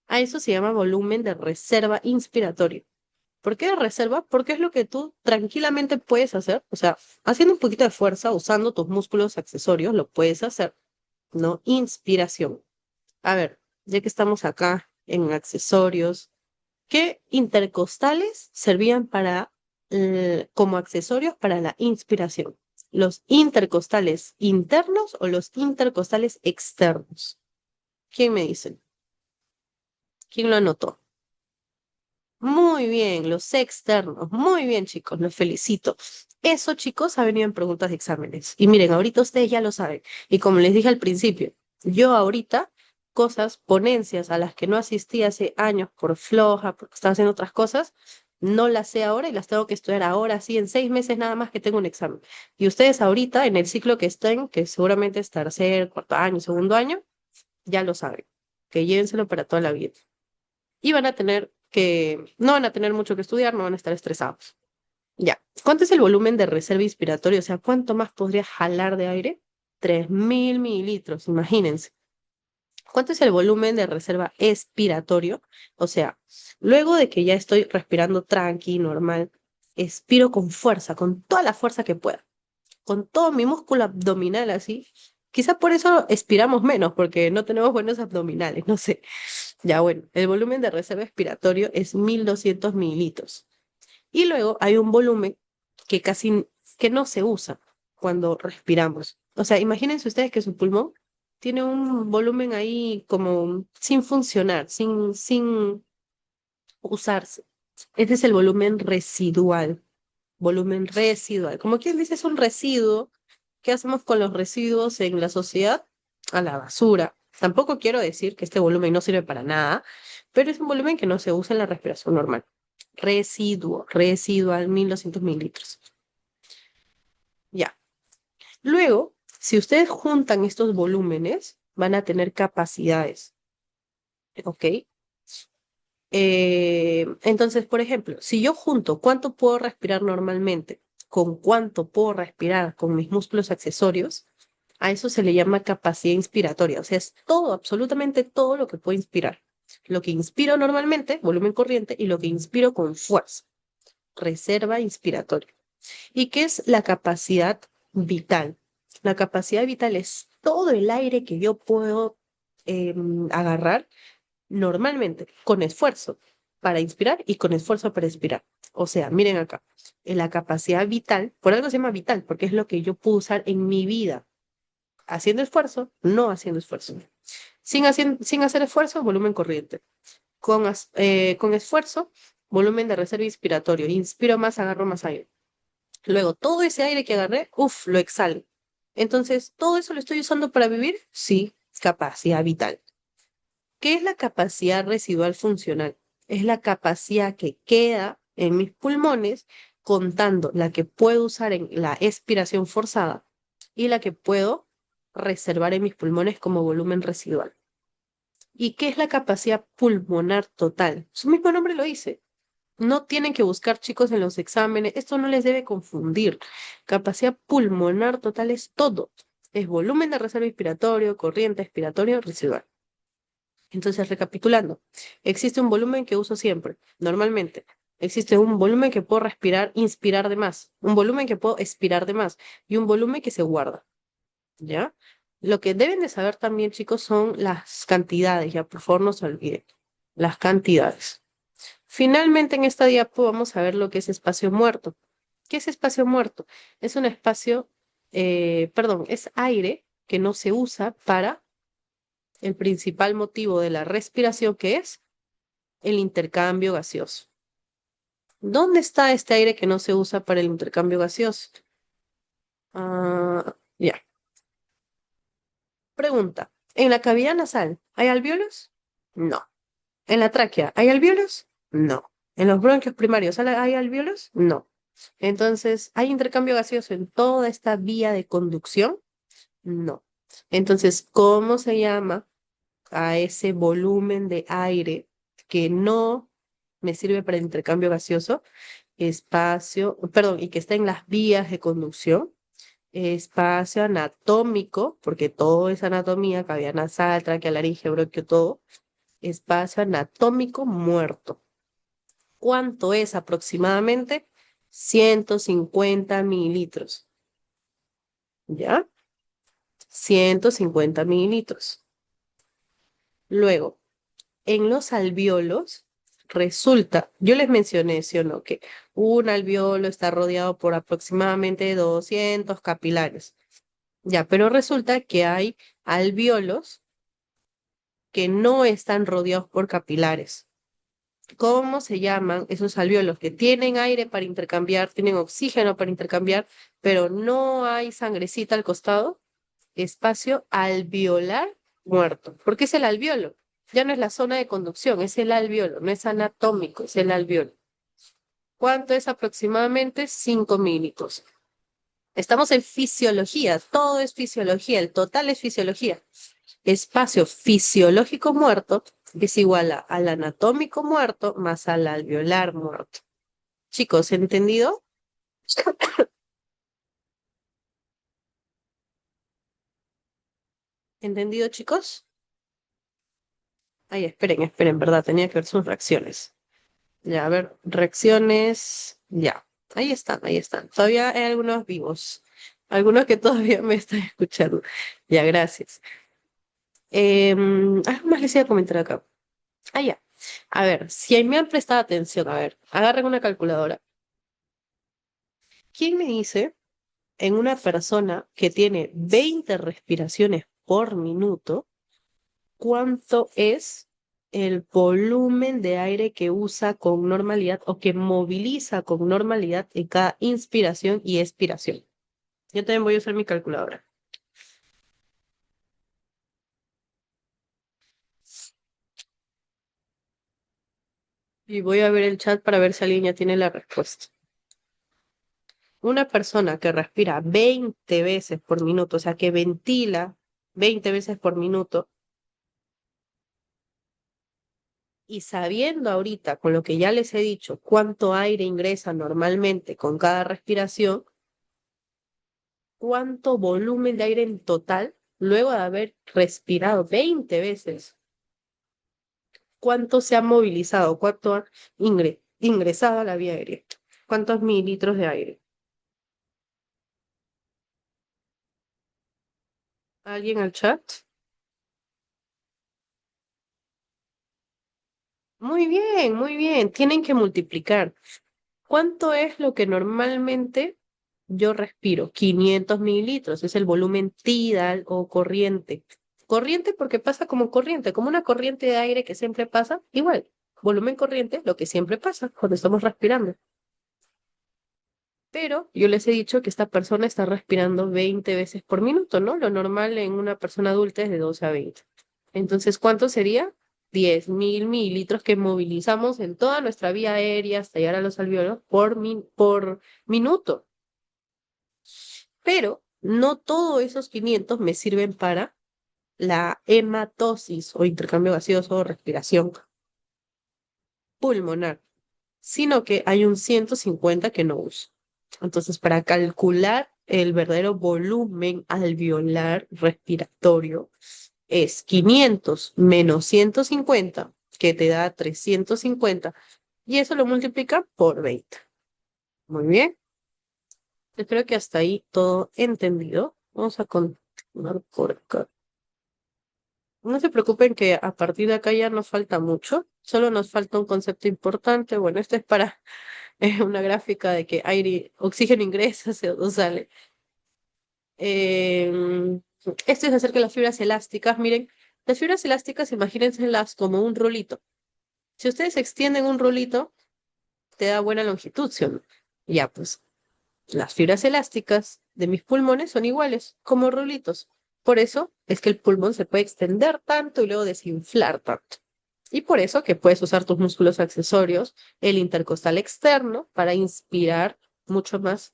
a eso se llama volumen de reserva inspiratorio. ¿Por qué de reserva? Porque es lo que tú tranquilamente puedes hacer, o sea, haciendo un poquito de fuerza, usando tus músculos accesorios, lo puedes hacer, ¿no? Inspiración. A ver, ya que estamos acá en accesorios, ¿qué intercostales servían como accesorios para la inspiración? ¿Los intercostales internos o los intercostales externos? ¿Quién me dice? ¿Quién lo anotó? Muy bien, los externos. Muy bien, chicos, los felicito. Eso, chicos, ha venido en preguntas de exámenes. Y miren, ahorita ustedes ya lo saben. Y como les dije al principio, yo ahorita, cosas, ponencias a las que no asistí hace años por floja, porque estaba haciendo otras cosas, no las sé ahora y las tengo que estudiar ahora, sí, en 6 meses nada más que tengo un examen. Y ustedes ahorita, en el ciclo que estén, que seguramente es tercer, cuarto año, segundo año, ya lo saben. Que llévenselo para toda la vida y no van a tener mucho que estudiar, no van a estar estresados. Ya, ¿cuánto es el volumen de reserva inspiratorio? O sea, ¿cuánto más podría jalar de aire? 3000 mililitros, imagínense. ¿Cuánto es el volumen de reserva expiratorio? O sea, luego de que ya estoy respirando tranqui, normal, expiro con fuerza, con toda la fuerza que pueda, con todo mi músculo abdominal así. Quizá por eso expiramos menos, porque no tenemos buenos abdominales, no sé. Ya bueno, el volumen de reserva expiratorio es 1200 mililitros. Y luego hay un volumen que no se usa cuando respiramos. O sea, imagínense ustedes que su pulmón tiene un volumen ahí como sin funcionar, sin usarse. Este es el volumen residual. Volumen residual. Como quien dice, es un residuo. ¿Qué hacemos con los residuos en la sociedad? A la basura. Tampoco quiero decir que este volumen no sirve para nada, pero es un volumen que no se usa en la respiración normal. Residuo, residual, 1200 mililitros. Ya. Luego, si ustedes juntan estos volúmenes, van a tener capacidades. ¿Ok? Entonces, por ejemplo, si yo junto cuánto puedo respirar normalmente con cuánto puedo respirar con mis músculos accesorios, a eso se le llama capacidad inspiratoria. O sea, es todo, absolutamente todo lo que puedo inspirar. Lo que inspiro normalmente, volumen corriente, y lo que inspiro con fuerza, reserva inspiratoria. ¿Y qué es la capacidad vital? La capacidad vital es todo el aire que yo puedo agarrar normalmente con esfuerzo para inspirar y con esfuerzo para expirar. O sea, miren acá, en la capacidad vital, por algo se llama vital, porque es lo que yo puedo usar en mi vida, haciendo esfuerzo, no haciendo esfuerzo. Sin hacer esfuerzo, volumen corriente. Con esfuerzo, volumen de reserva inspiratorio. Inspiro más, agarro más aire. Luego, todo ese aire que agarré, uff, lo exhalo. Entonces, ¿todo eso lo estoy usando para vivir? Sí, capacidad vital. ¿Qué es la capacidad residual funcional? Es la capacidad que queda en mis pulmones contando la que puedo usar en la expiración forzada y la que puedo reservar en mis pulmones como volumen residual. ¿Y qué es la capacidad pulmonar total? Su mismo nombre lo dice. No tienen que buscar chicos en los exámenes, esto no les debe confundir. Capacidad pulmonar total es todo. Es volumen de reserva inspiratorio, corriente expiratorio, residual. Entonces, recapitulando, existe un volumen que uso siempre, normalmente. Existe un volumen que puedo respirar, inspirar de más, un volumen que puedo expirar de más y un volumen que se guarda, ¿ya? Lo que deben de saber también, chicos, son las cantidades, ya por favor no se olviden, las cantidades. Finalmente, en esta diapo vamos a ver lo que es espacio muerto. ¿Qué es espacio muerto? Es un espacio, perdón, es aire que no se usa para el principal motivo de la respiración, que es el intercambio gaseoso. ¿Dónde está este aire que no se usa para el intercambio gaseoso? Ya. Pregunta. ¿En la cavidad nasal hay alvéolos? No. ¿En la tráquea hay alvéolos? No. ¿En los bronquios primarios hay alvéolos? No. Entonces, ¿hay intercambio gaseoso en toda esta vía de conducción? No. Entonces, ¿cómo se llama a ese volumen de aire que no me sirve para el intercambio gaseoso? Espacio, perdón, y que está en las vías de conducción. Espacio anatómico, porque todo es anatomía, cavidad nasal, tráquea, laringe, bronquio, todo. Espacio anatómico muerto. ¿Cuánto es aproximadamente? 150 mililitros. ¿Ya? 150 mililitros. Luego, en los alvéolos, resulta, yo les mencioné, ¿sí o no? Que un alvéolo está rodeado por aproximadamente 200 capilares. Ya, pero resulta que hay alvéolos que no están rodeados por capilares. ¿Cómo se llaman esos alvéolos que tienen aire para intercambiar, tienen oxígeno para intercambiar, pero no hay sangrecita al costado? Espacio alveolar muerto. ¿Por qué es el alvéolo? Ya no es la zona de conducción, es el alvéolo, no es anatómico, es el alvéolo. ¿Cuánto es aproximadamente? 5 mililitros. Estamos en fisiología, todo es fisiología, el total es fisiología. Espacio fisiológico muerto es igual al anatómico muerto más al alveolar muerto. Chicos, ¿entendido? ¿Entendido, chicos? Ay, esperen, ¿verdad? Tenía que ver sus reacciones. Ya, a ver, reacciones. Ya, ahí están, ahí están. Todavía hay algunos vivos. Algunos que todavía me están escuchando. Ya, gracias. Algo más les iba a comentar acá. Ah, ya. A ver, si me han prestado atención, a ver, agarren una calculadora. ¿Quién me dice en una persona que tiene 20 respiraciones por minuto, cuánto es el volumen de aire que usa con normalidad o que moviliza con normalidad en cada inspiración y expiración? Yo también voy a usar mi calculadora. Y voy a ver el chat para ver si alguien ya tiene la respuesta. Una persona que respira 20 veces por minuto, o sea, que ventila 20 veces por minuto, y sabiendo ahorita, con lo que ya les he dicho, cuánto aire ingresa normalmente con cada respiración, cuánto volumen de aire en total, luego de haber respirado 20 veces, cuánto se ha movilizado, cuánto ha ingresado a la vía aérea, cuántos mililitros de aire. ¿Alguien al chat? Muy bien, muy bien. Tienen que multiplicar. ¿Cuánto es lo que normalmente yo respiro? 500 mililitros, es el volumen tidal o corriente. Corriente porque pasa como corriente, como una corriente de aire que siempre pasa, igual. Volumen corriente, lo que siempre pasa cuando estamos respirando. Pero yo les he dicho que esta persona está respirando 20 veces por minuto, ¿no? Lo normal en una persona adulta es de 12 a 20. Entonces, ¿cuánto sería? 10.000 mililitros que movilizamos en toda nuestra vía aérea hasta llegar a los alvéolos por minuto. Pero no todos esos 500 me sirven para la hematosis o intercambio gaseoso o respiración pulmonar, sino que hay un 150 que no uso. Entonces, para calcular el verdadero volumen alveolar respiratorio, es 500 menos 150, que te da 350, y eso lo multiplica por 20. Muy bien. Espero que hasta ahí todo entendido. Vamos a continuar por acá. No se preocupen que a partir de acá ya nos falta mucho, solo nos falta un concepto importante. Bueno, este es para una gráfica de que aire, oxígeno ingresa, CO2 sale. Esto es acerca de las fibras elásticas. Miren, las fibras elásticas, imagínenselas como un rulito. Si ustedes extienden un rulito, te da buena longitud, ¿sí o no? Ya, pues, las fibras elásticas de mis pulmones son iguales, como rulitos. Por eso es que el pulmón se puede extender tanto y luego desinflar tanto. Y por eso que puedes usar tus músculos accesorios, el intercostal externo, para inspirar mucho más.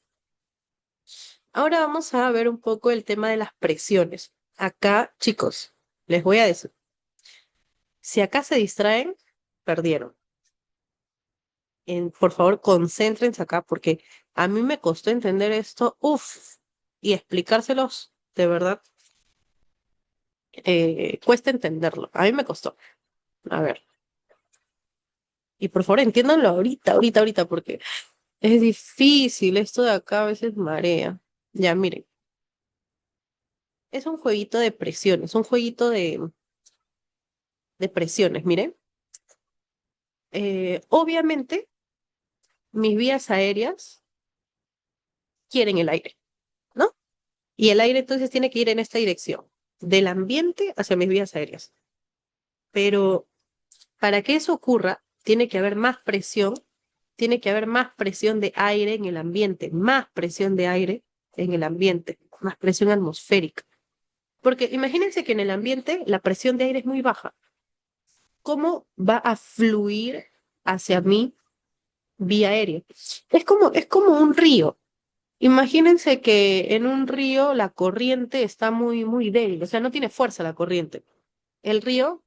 Ahora vamos a ver un poco el tema de las presiones. Acá, chicos, les voy a decir, si acá se distraen, perdieron. Por favor, concéntrense acá porque a mí me costó entender esto, uff, y explicárselos, de verdad, cuesta entenderlo. A mí me costó. A ver, y por favor, entiéndanlo ahorita, ahorita, ahorita, porque es difícil, esto de acá a veces marea. Ya, miren, es un jueguito de presiones, un jueguito de presiones, miren. Obviamente, mis vías aéreas quieren el aire, ¿no? Y el aire entonces tiene que ir en esta dirección, del ambiente hacia mis vías aéreas. Pero para que eso ocurra, tiene que haber más presión de aire en el ambiente, más presión de aire en el ambiente, más presión atmosférica. Porque imagínense que en el ambiente la presión de aire es muy baja. ¿Cómo va a fluir hacia mí vía aérea? Es como un río. Imagínense que en un río la corriente está muy, muy débil, o sea, no tiene fuerza la corriente. El río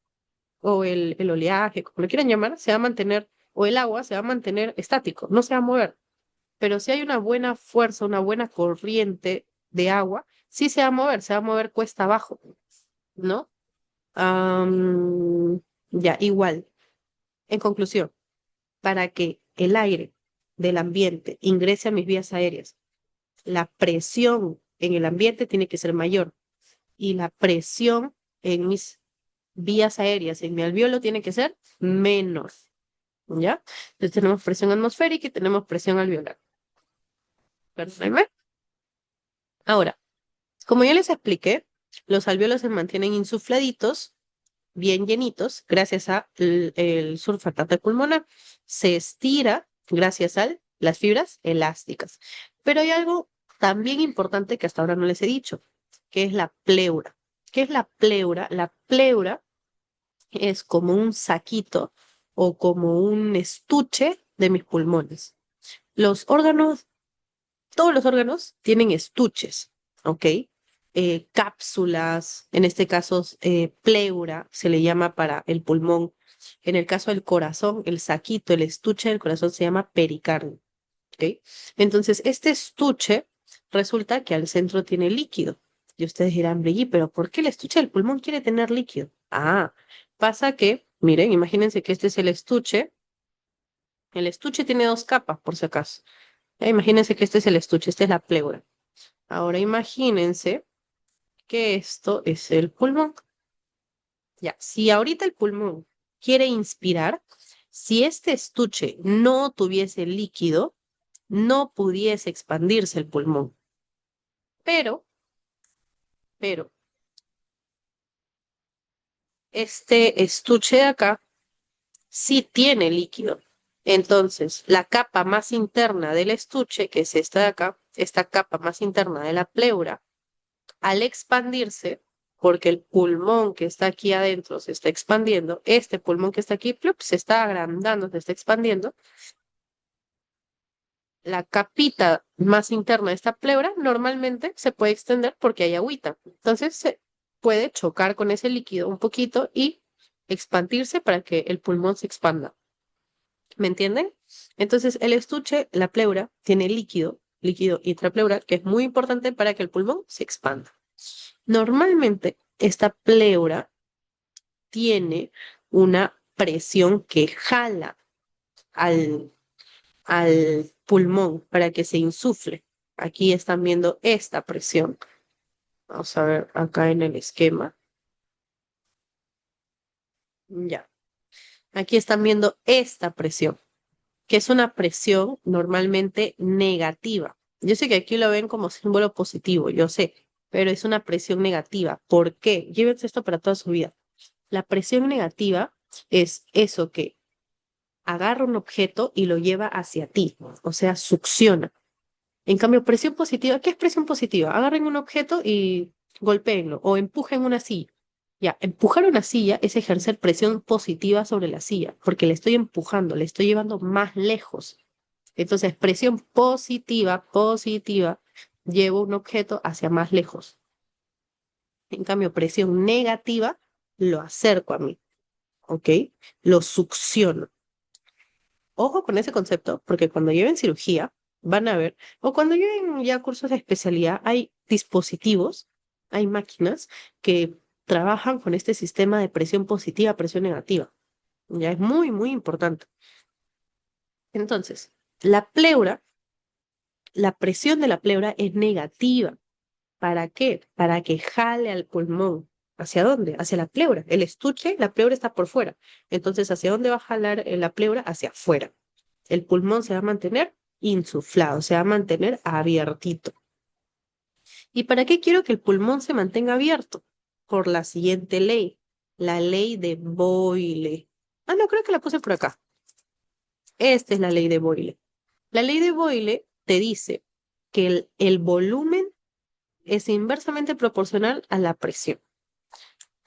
o el oleaje, como lo quieran llamar, se va a mantener, o el agua se va a mantener estático, no se va a mover. Pero si hay una buena fuerza, una buena corriente de agua, sí se va a mover cuesta abajo, ¿no? Am, ya, igual. En conclusión, para que el aire del ambiente ingrese a mis vías aéreas, la presión en el ambiente tiene que ser mayor y la presión en mis vías aéreas, en mi alveolo, tiene que ser menos. ¿Ya? Entonces tenemos presión atmosférica y tenemos presión alveolar. Perdónenme. Ahora, como ya les expliqué, los alveolos se mantienen insufladitos, bien llenitos, gracias a el surfactante pulmonar. Se estira gracias a las fibras elásticas. Pero hay algo también importante que hasta ahora no les he dicho, que es la pleura. ¿Qué es la pleura? La pleura es como un saquito o como un estuche de mis pulmones. Los órganos, todos los órganos tienen estuches, ¿ok? Cápsulas, en este caso pleura, se le llama para el pulmón. En el caso del corazón, el saquito, el estuche del corazón se llama pericardio, ¿ok? Entonces, este estuche resulta que al centro tiene líquido. Y ustedes dirán, Brigitte, pero ¿por qué el estuche del pulmón quiere tener líquido? Ah, pasa que, miren, imagínense que este es el estuche. El estuche tiene dos capas, por si acaso. Imagínense que este es el estuche, esta es la pleura. Ahora imagínense que esto es el pulmón. Ya, si ahorita el pulmón quiere inspirar, si este estuche no tuviese líquido, no pudiese expandirse el pulmón. Pero, este estuche de acá sí tiene líquido. Entonces, la capa más interna del estuche, que es esta de acá, esta capa más interna de la pleura, al expandirse, porque el pulmón que está aquí adentro se está expandiendo, este pulmón que está aquí, plup, se está agrandando, se está expandiendo, la capita más interna de esta pleura normalmente se puede extender porque hay agüita. Entonces se puede chocar con ese líquido un poquito y expandirse para que el pulmón se expanda. ¿Me entienden? Entonces el estuche, la pleura, tiene líquido, líquido intrapleural, que es muy importante para que el pulmón se expanda. Normalmente, esta pleura tiene una presión que jala al, al pulmón para que se insufle. Aquí están viendo esta presión. Vamos a ver acá en el esquema. Ya. Aquí están viendo esta presión, que es una presión normalmente negativa. Yo sé que aquí lo ven como símbolo positivo, yo sé, pero es una presión negativa. ¿Por qué? Llévense esto para toda su vida. La presión negativa es eso que agarra un objeto y lo lleva hacia ti, o sea, succiona. En cambio, presión positiva, ¿qué es presión positiva? Agarren un objeto y golpéenlo o empujen una silla. Ya, empujar una silla es ejercer presión positiva sobre la silla, porque le estoy empujando, le estoy llevando más lejos. Entonces, presión positiva, llevo un objeto hacia más lejos. En cambio, presión negativa, lo acerco a mí, ¿ok? Lo succiono. Ojo con ese concepto, porque cuando lleven cirugía, van a ver, o cuando lleven ya cursos de especialidad, hay dispositivos, hay máquinas que trabajan con este sistema de presión positiva, presión negativa. Ya es muy, muy importante. Entonces, la pleura, la presión de la pleura es negativa. ¿Para qué? Para que jale al pulmón. ¿Hacia dónde? Hacia la pleura. El estuche, la pleura está por fuera. Entonces, ¿hacia dónde va a jalar la pleura? Hacia afuera. El pulmón se va a mantener insuflado, se va a mantener abiertito. ¿Y para qué quiero que el pulmón se mantenga abierto? Por la siguiente ley, la ley de Boyle. Ah, no, creo que la puse por acá. Esta es la ley de Boyle. La ley de Boyle te dice que el volumen es inversamente proporcional a la presión.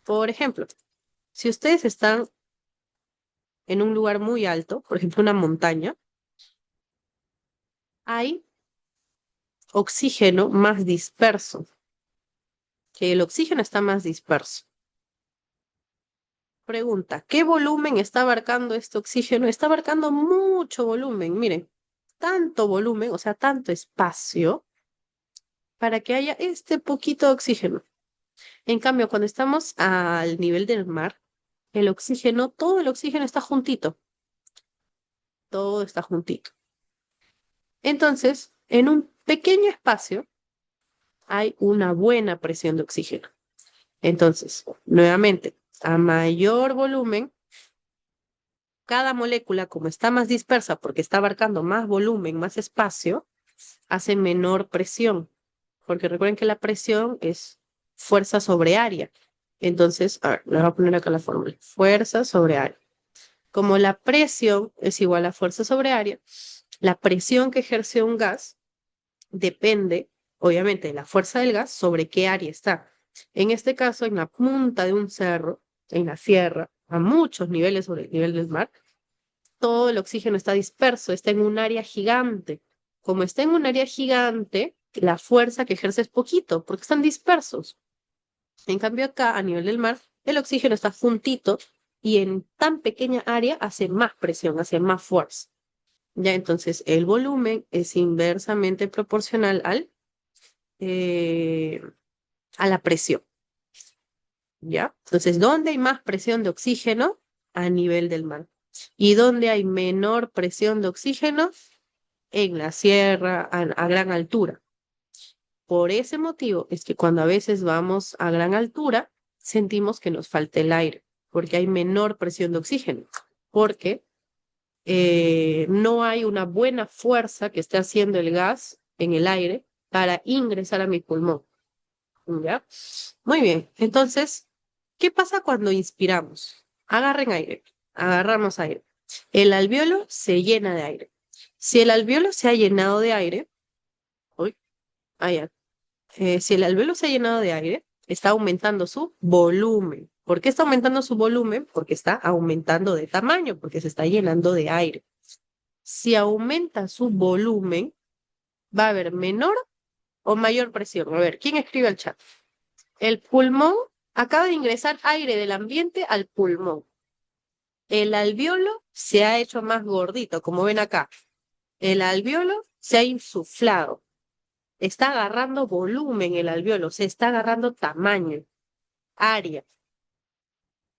Por ejemplo, si ustedes están en un lugar muy alto, por ejemplo, una montaña, hay oxígeno más disperso, que el oxígeno está más disperso. Pregunta, ¿qué volumen está abarcando este oxígeno? Está abarcando mucho volumen, miren, tanto volumen, o sea, tanto espacio para que haya este poquito de oxígeno. En cambio, cuando estamos al nivel del mar, el oxígeno, todo el oxígeno está juntito, todo está juntito. Entonces, en un pequeño espacio hay una buena presión de oxígeno. Entonces, nuevamente, a mayor volumen, cada molécula, como está más dispersa porque está abarcando más volumen, más espacio, hace menor presión. Porque recuerden que la presión es fuerza sobre área. Entonces, a ver, le voy a poner acá la fórmula. Fuerza sobre área. Como la presión es igual a fuerza sobre área, la presión que ejerce un gas depende, obviamente, de la fuerza del gas sobre qué área está. En este caso, en la punta de un cerro, en la sierra, a muchos niveles sobre el nivel del mar, todo el oxígeno está disperso, está en un área gigante. Como está en un área gigante, la fuerza que ejerce es poquito, porque están dispersos. En cambio, acá, a nivel del mar, el oxígeno está juntito y en tan pequeña área hace más presión, hace más fuerza. Ya, entonces el volumen es inversamente proporcional a la presión. ¿Ya? Entonces, ¿dónde hay más presión de oxígeno? A nivel del mar. ¿Y dónde hay menor presión de oxígeno? En la sierra, a gran altura. Por ese motivo es que cuando a veces vamos a gran altura, sentimos que nos falta el aire, porque hay menor presión de oxígeno, porque no hay una buena fuerza que esté haciendo el gas en el aire para ingresar a mi pulmón. ¿Ya? Muy bien. Entonces, ¿qué pasa cuando inspiramos? Agarren aire. Agarramos aire. El alvéolo se llena de aire. Si el alvéolo se ha llenado de aire, uy, ya. Si el alvéolo se ha llenado de aire, está aumentando su volumen. ¿Por qué está aumentando su volumen? Porque está aumentando de tamaño, porque se está llenando de aire. Si aumenta su volumen, va a haber menor o mayor presión. A ver, ¿quién escribe al chat? El pulmón acaba de ingresar aire del ambiente al pulmón. El alvéolo se ha hecho más gordito, como ven acá. El alvéolo se ha insuflado. Está agarrando volumen el alvéolo, se está agarrando tamaño, área.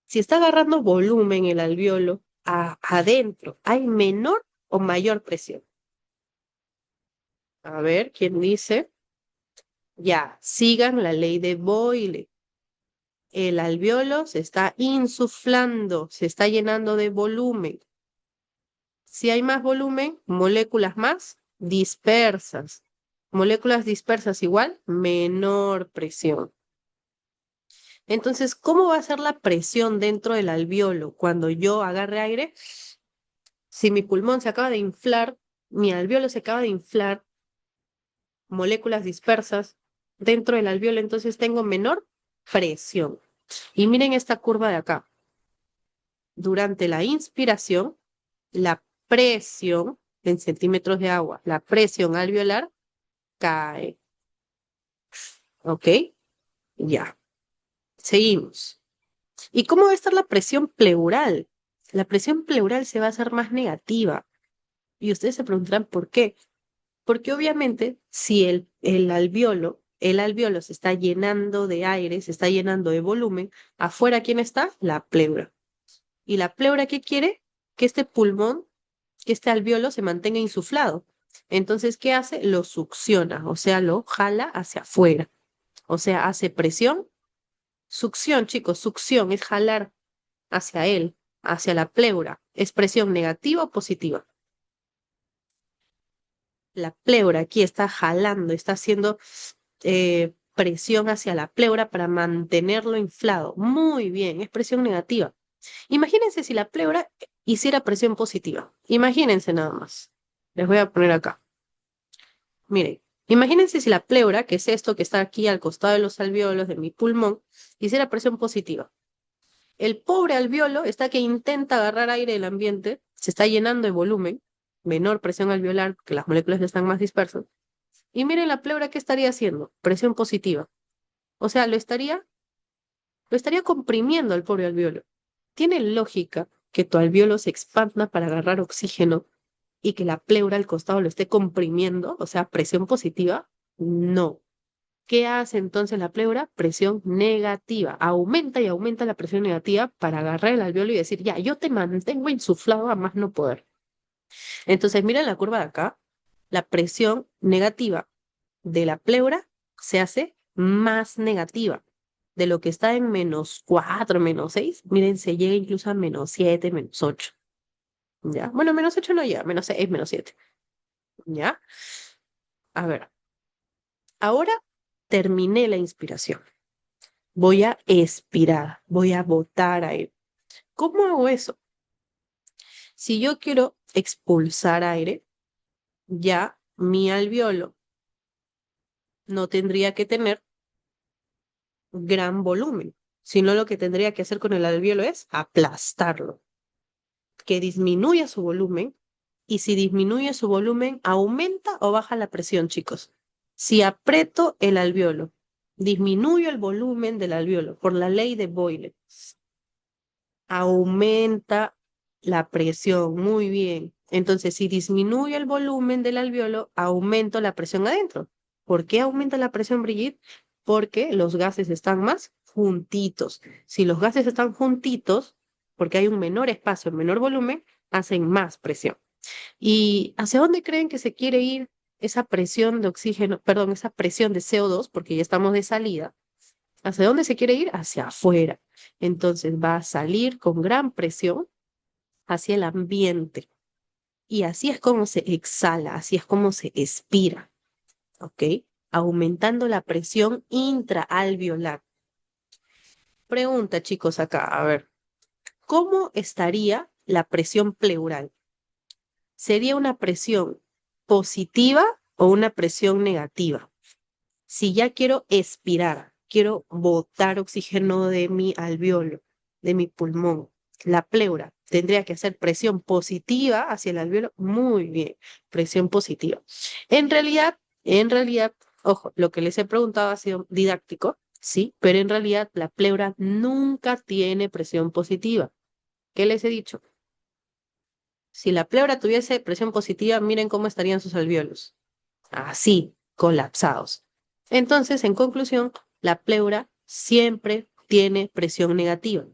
Si está agarrando volumen el alvéolo, adentro hay menor o mayor presión. A ver, ¿quién dice? Ya, sigan la ley de Boyle. El alvéolo se está insuflando, se está llenando de volumen. Si hay más volumen, moléculas más dispersas. Moléculas dispersas igual, menor presión. Entonces, ¿cómo va a ser la presión dentro del alvéolo cuando yo agarre aire? Si mi pulmón se acaba de inflar, mi alveolo se acaba de inflar, moléculas dispersas dentro del alveolo, entonces tengo menor presión. Y miren esta curva de acá. Durante la inspiración, la presión en centímetros de agua, la presión alveolar cae. ¿Ok? Ya. Seguimos. ¿Y cómo va a estar la presión pleural? La presión pleural se va a hacer más negativa. Y ustedes se preguntarán por qué. Porque obviamente si el alveolo se está llenando de aire, se está llenando de volumen, afuera, ¿quién está? La pleura. ¿Y la pleura qué quiere? Que este pulmón, que este alveolo se mantenga insuflado. Entonces, ¿qué hace? Lo succiona, o sea, lo jala hacia afuera. O sea, hace presión. Succión, chicos, succión es jalar hacia él, hacia la pleura. ¿Es presión negativa o positiva? La pleura aquí está jalando, está haciendo presión hacia la pleura para mantenerlo inflado. Muy bien, es presión negativa. Imagínense si la pleura hiciera presión positiva. Imagínense nada más. Les voy a poner acá. Miren, imagínense si la pleura, que es esto que está aquí al costado de los alvéolos de mi pulmón, hiciera presión positiva. El pobre alvéolo está que intenta agarrar aire del ambiente, se está llenando de volumen, menor presión alveolar, porque las moléculas ya están más dispersas. Y miren la pleura que estaría haciendo, presión positiva. O sea, lo estaría comprimiendo al pobre alvéolo. ¿Tiene lógica que tu alvéolo se expanda para agarrar oxígeno y que la pleura al costado lo esté comprimiendo? O sea, presión positiva. No. ¿Qué hace entonces la pleura? Presión negativa. Aumenta y aumenta la presión negativa para agarrar el alvéolo y decir, ya, yo te mantengo insuflado a más no poder. Entonces, miren la curva de acá. La presión negativa de la pleura se hace más negativa. De lo que está en -4, -6, miren, se llega incluso a -7, -8. ¿Ya? Bueno, -8 no llega, -6, -7. ¿Ya? A ver, ahora terminé la inspiración. Voy a expirar, voy a botar aire. ¿Cómo hago eso? Si yo quiero expulsar aire, ya mi alveolo no tendría que tener gran volumen, sino lo que tendría que hacer con el alveolo es aplastarlo, que disminuya su volumen, y si disminuye su volumen, ¿aumenta o baja la presión, chicos? Si aprieto el alveolo, disminuyo el volumen del alveolo por la ley de Boyle, aumenta la presión. Muy bien. Entonces, si disminuye el volumen del alveolo, aumento la presión adentro. ¿Por qué aumenta la presión, Brigitte? Porque los gases están más juntitos. Si los gases están juntitos, porque hay un menor espacio, un menor volumen, hacen más presión. ¿Y hacia dónde creen que se quiere ir esa presión de oxígeno, perdón, esa presión de CO2, porque ya estamos de salida? ¿Hacia dónde se quiere ir? Hacia afuera. Entonces va a salir con gran presión hacia el ambiente. Y así es como se exhala, así es como se expira, ¿ok? Aumentando la presión intraalveolar. Pregunta, chicos, acá, a ver, ¿cómo estaría la presión pleural? ¿Sería una presión positiva o una presión negativa? Si ya quiero expirar, quiero botar oxígeno de mi alveolo, de mi pulmón, la pleura, tendría que hacer presión positiva hacia el alveolo. Muy bien, presión positiva. En realidad, ojo, lo que les he preguntado ha sido didáctico, sí, pero en realidad la pleura nunca tiene presión positiva. ¿Qué les he dicho? Si la pleura tuviese presión positiva, miren cómo estarían sus alvéolos. Así, colapsados. Entonces, en conclusión, la pleura siempre tiene presión negativa,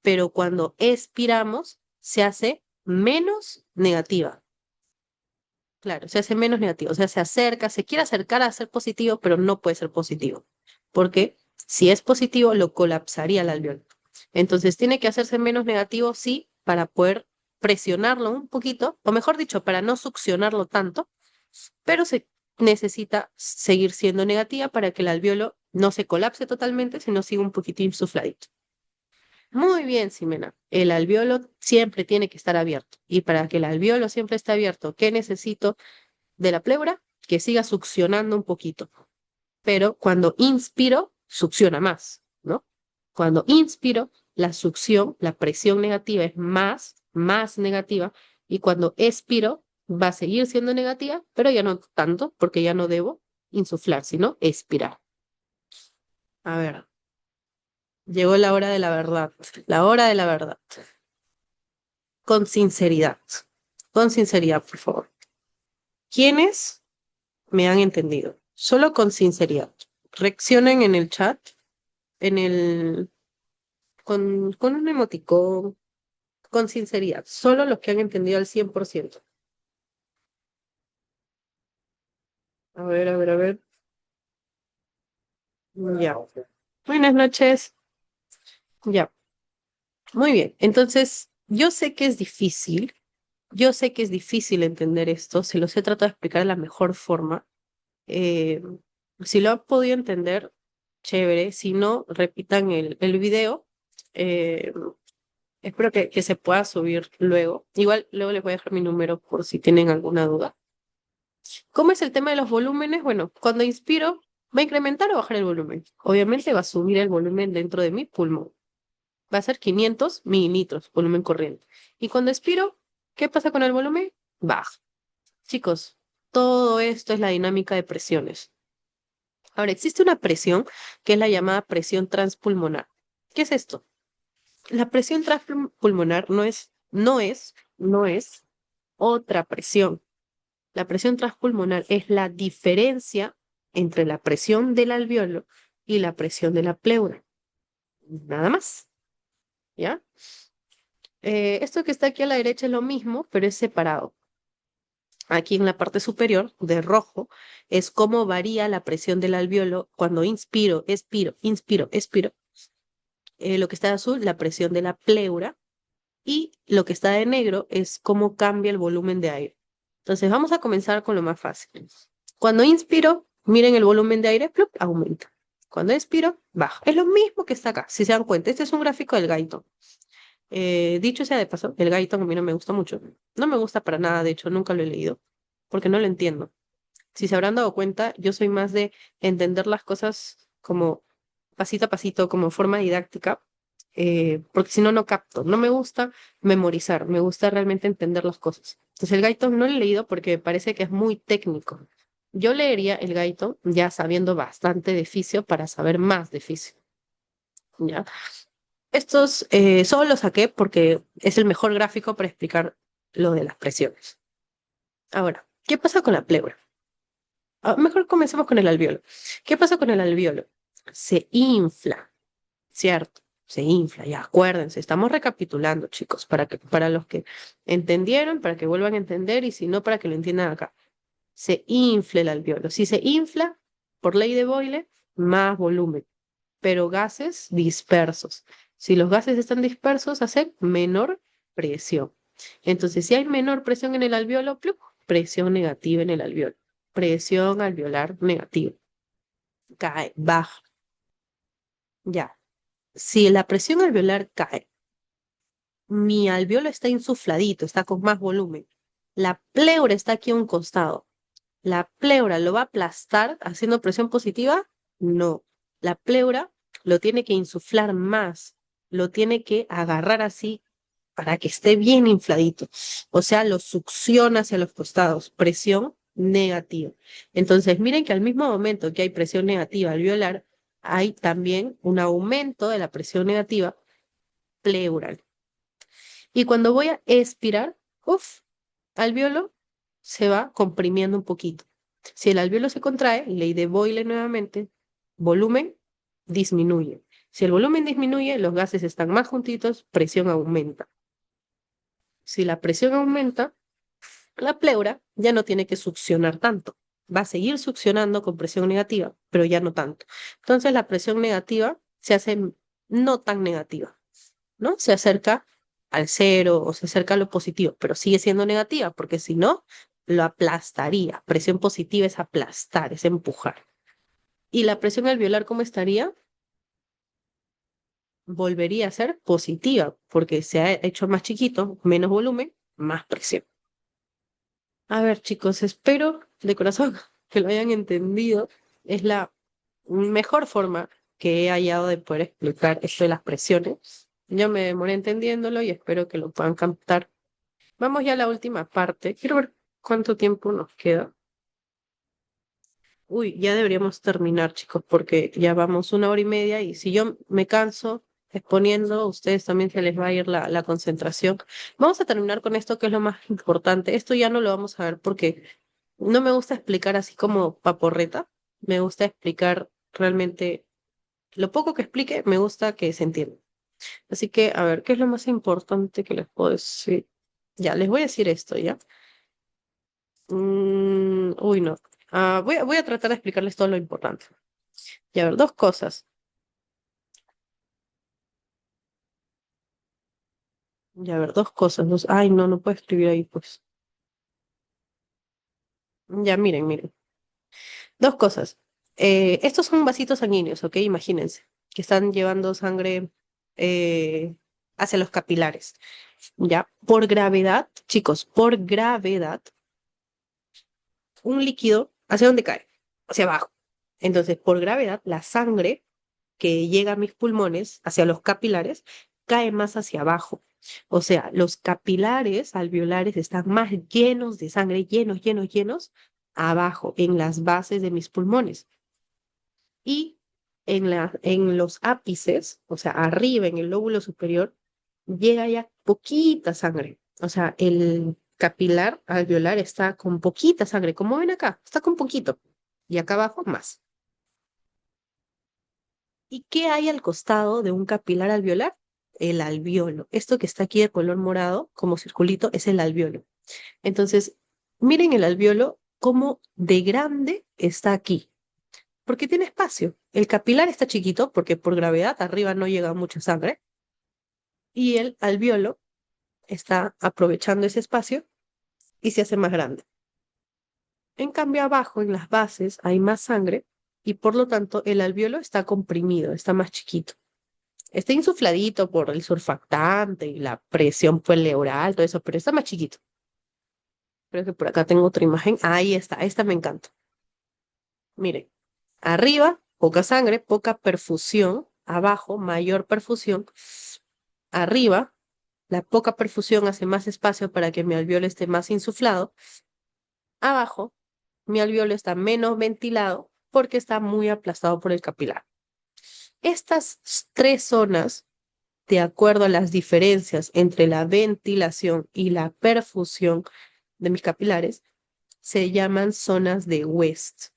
pero cuando expiramos se hace menos negativa. Claro, se hace menos negativa, o sea, se acerca, se quiere acercar a ser positivo, pero no puede ser positivo, porque si es positivo, lo colapsaría el alveolo. Entonces, tiene que hacerse menos negativo, sí, para poder presionarlo un poquito, o mejor dicho, para no succionarlo tanto, pero se necesita seguir siendo negativa para que el alveolo no se colapse totalmente, sino siga un poquito insufladito. Muy bien, Ximena. El alveolo siempre tiene que estar abierto. Y para que el alveolo siempre esté abierto, ¿qué necesito de la pleura? Que siga succionando un poquito. Pero cuando inspiro, succiona más, ¿no? Cuando inspiro, la succión, la presión negativa es más negativa. Y cuando expiro, va a seguir siendo negativa, pero ya no tanto, porque ya no debo insuflar, sino expirar. A ver, llegó la hora de la verdad. La hora de la verdad. Con sinceridad. Con sinceridad, por favor. ¿Quiénes me han entendido? Solo con sinceridad. Reaccionen en el chat, en el, con un emoticón, con sinceridad. Solo los que han entendido al 100%. A ver, a ver, a ver. Ya. Buenas noches. Ya. Muy bien. Entonces, yo sé que es difícil. Yo sé que es difícil entender esto. Se los he tratado de explicar de la mejor forma. Eh, si lo han podido entender, chévere. Si no, repitan el video. Eh, espero que se pueda subir luego. Igual luego les voy a dejar mi número por si tienen alguna duda. ¿Cómo es el tema de los volúmenes? Bueno, cuando inspiro, ¿va a incrementar o bajar el volumen? Obviamente va a subir el volumen dentro de mi pulmón. Va a ser 500 mililitros, volumen corriente. Y cuando expiro, ¿qué pasa con el volumen? Baja. Chicos, todo esto es la dinámica de presiones. Ahora, existe una presión que es la llamada presión transpulmonar. ¿Qué es esto? La presión transpulmonar no es otra presión. La presión transpulmonar es la diferencia entre la presión del alveolo y la presión de la pleura. Nada más, ¿ya? Esto que está aquí a la derecha es lo mismo, pero es separado. Aquí en la parte superior, de rojo, es cómo varía la presión del alveolo cuando inspiro, expiro, inspiro, expiro. Lo que está de azul, la presión de la pleura. Y lo que está de negro es cómo cambia el volumen de aire. Entonces vamos a comenzar con lo más fácil. Cuando inspiro, miren el volumen de aire, ¡plup!, aumenta. Cuando expiro, baja. Es lo mismo que está acá, si se dan cuenta. Este es un gráfico del Guyton. Dicho sea de paso, el Guyton a mí no me gusta mucho. No me gusta para nada, de hecho, nunca lo he leído, porque no lo entiendo. Si se habrán dado cuenta, yo soy más de entender las cosas como pasito a pasito, como forma didáctica, porque si no, no capto. No me gusta memorizar, me gusta realmente entender las cosas. Entonces el Guyton no lo he leído porque me parece que es muy técnico. Yo leería el Guyton ya sabiendo bastante de fisio para saber más de fisio, ¿ya? Estos solo los saqué porque es el mejor gráfico para explicar lo de las presiones. Ahora, ¿qué pasa con la pleura? Mejor comencemos con el alveolo. ¿Qué pasa con el alveolo? Se infla, ¿cierto? Se infla, ya acuérdense, estamos recapitulando, chicos, para los que entendieron, para que vuelvan a entender y si no, para que lo entiendan acá. Se infla el alveolo. Si se infla, por ley de Boyle, más volumen, pero gases dispersos. Si los gases están dispersos, hacen menor presión. Entonces, si hay menor presión en el alveolo, ¡plup!, presión negativa en el alveolo. Presión alveolar negativa. Cae, baja. Ya. Si la presión alveolar cae, mi alveolo está insufladito, está con más volumen. La pleura está aquí a un costado. ¿La pleura lo va a aplastar haciendo presión positiva? No. La pleura lo tiene que insuflar más, lo tiene que agarrar así para que esté bien infladito. O sea, lo succiona hacia los costados. Presión negativa. Entonces, miren que al mismo momento que hay presión negativa alveolar, hay también un aumento de la presión negativa pleural. Y cuando voy a expirar, uff, alveolo se va comprimiendo un poquito. Si el alveolo se contrae, ley de Boyle nuevamente, volumen disminuye. Si el volumen disminuye, los gases están más juntitos, presión aumenta. Si la presión aumenta, la pleura ya no tiene que succionar tanto. Va a seguir succionando con presión negativa, pero ya no tanto. Entonces la presión negativa se hace no tan negativa, ¿no? Se acerca al cero o se acerca a lo positivo, pero sigue siendo negativa, porque si no, lo aplastaría. Presión positiva es aplastar, es empujar. ¿Y la presión alveolar cómo estaría? volvería a ser positiva, porque se ha hecho más chiquito, menos volumen, más presión. A ver, chicos, espero de corazón que lo hayan entendido. Es la mejor forma que he hallado de poder explicar esto de las presiones. Yo me demoré entendiéndolo y espero que lo puedan captar. Vamos ya a la última parte. Quiero ver cuánto tiempo nos queda. Uy, ya deberíamos terminar, chicos, porque ya vamos 1 hora y media y si yo me canso exponiendo, a ustedes también se les va a ir la concentración. Vamos a terminar con esto que es lo más importante. Esto ya no lo vamos a ver porque no me gusta explicar así como paporreta. Me gusta explicar realmente lo poco que explique, me gusta que se entienda. Así que, a ver, ¿qué es lo más importante que les puedo decir? Ya, les voy a decir esto, ¿ya? Uy, no. Voy a tratar de explicarles todo lo importante. Y a ver, dos cosas. Y a ver, dos cosas. Ay, no, no puedo escribir ahí, pues. Ya, miren, miren. Dos cosas. Estos son vasitos sanguíneos, ¿ok? Imagínense, que están llevando sangre hacia los capilares. ¿Ya? Por gravedad, chicos, por gravedad, un líquido, ¿hacia dónde cae? Hacia abajo. Entonces, por gravedad, la sangre que llega a mis pulmones, hacia los capilares, cae más hacia abajo. O sea, los capilares alveolares están más llenos de sangre, llenos, llenos, llenos, abajo, en las bases de mis pulmones. Y en los ápices, o sea, arriba, en el lóbulo superior, llega ya poquita sangre. O sea, el capilar alveolar está con poquita sangre, como ven acá, está con poquito. Y acá abajo más. ¿Y qué hay al costado de un capilar alveolar? El alveolo. Esto que está aquí de color morado, como circulito, es el alveolo. Entonces, miren el alveolo, cómo de grande está aquí, porque tiene espacio. El capilar está chiquito, porque por gravedad arriba no llega mucha sangre, y el alveolo está aprovechando ese espacio y se hace más grande. En cambio, abajo, en las bases, hay más sangre, y por lo tanto, el alveolo está comprimido, está más chiquito. Está insufladito por el surfactante y la presión pleural, todo eso, pero está más chiquito. Creo que por acá tengo otra imagen. Ahí está, esta me encanta. Miren, arriba, poca sangre, poca perfusión. Abajo, mayor perfusión. Arriba, la poca perfusión hace más espacio para que mi alveolo esté más insuflado. Abajo, mi alveolo está menos ventilado porque está muy aplastado por el capilar. Estas tres zonas, de acuerdo a las diferencias entre la ventilación y la perfusión de mis capilares, se llaman zonas de West.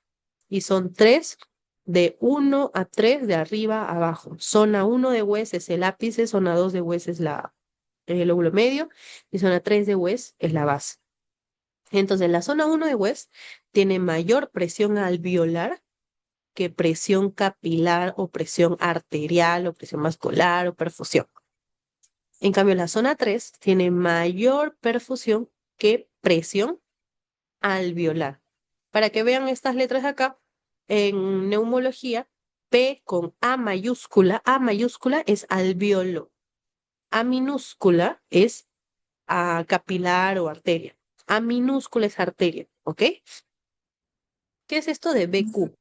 Y son tres, de 1 a 3, de arriba a abajo. Zona 1 de West es el ápice, zona 2 de West es el lóbulo medio, y zona 3 de West es la base. Entonces, la zona 1 de West tiene mayor presión alveolar que presión capilar o presión arterial o presión vascular o perfusión. En cambio, la zona 3 tiene mayor perfusión que presión alveolar. Para que vean estas letras de acá, en neumología, P con A mayúscula es alveolo, A minúscula es capilar o arteria, A minúscula es arteria, ¿ok? ¿Qué es esto de BQ?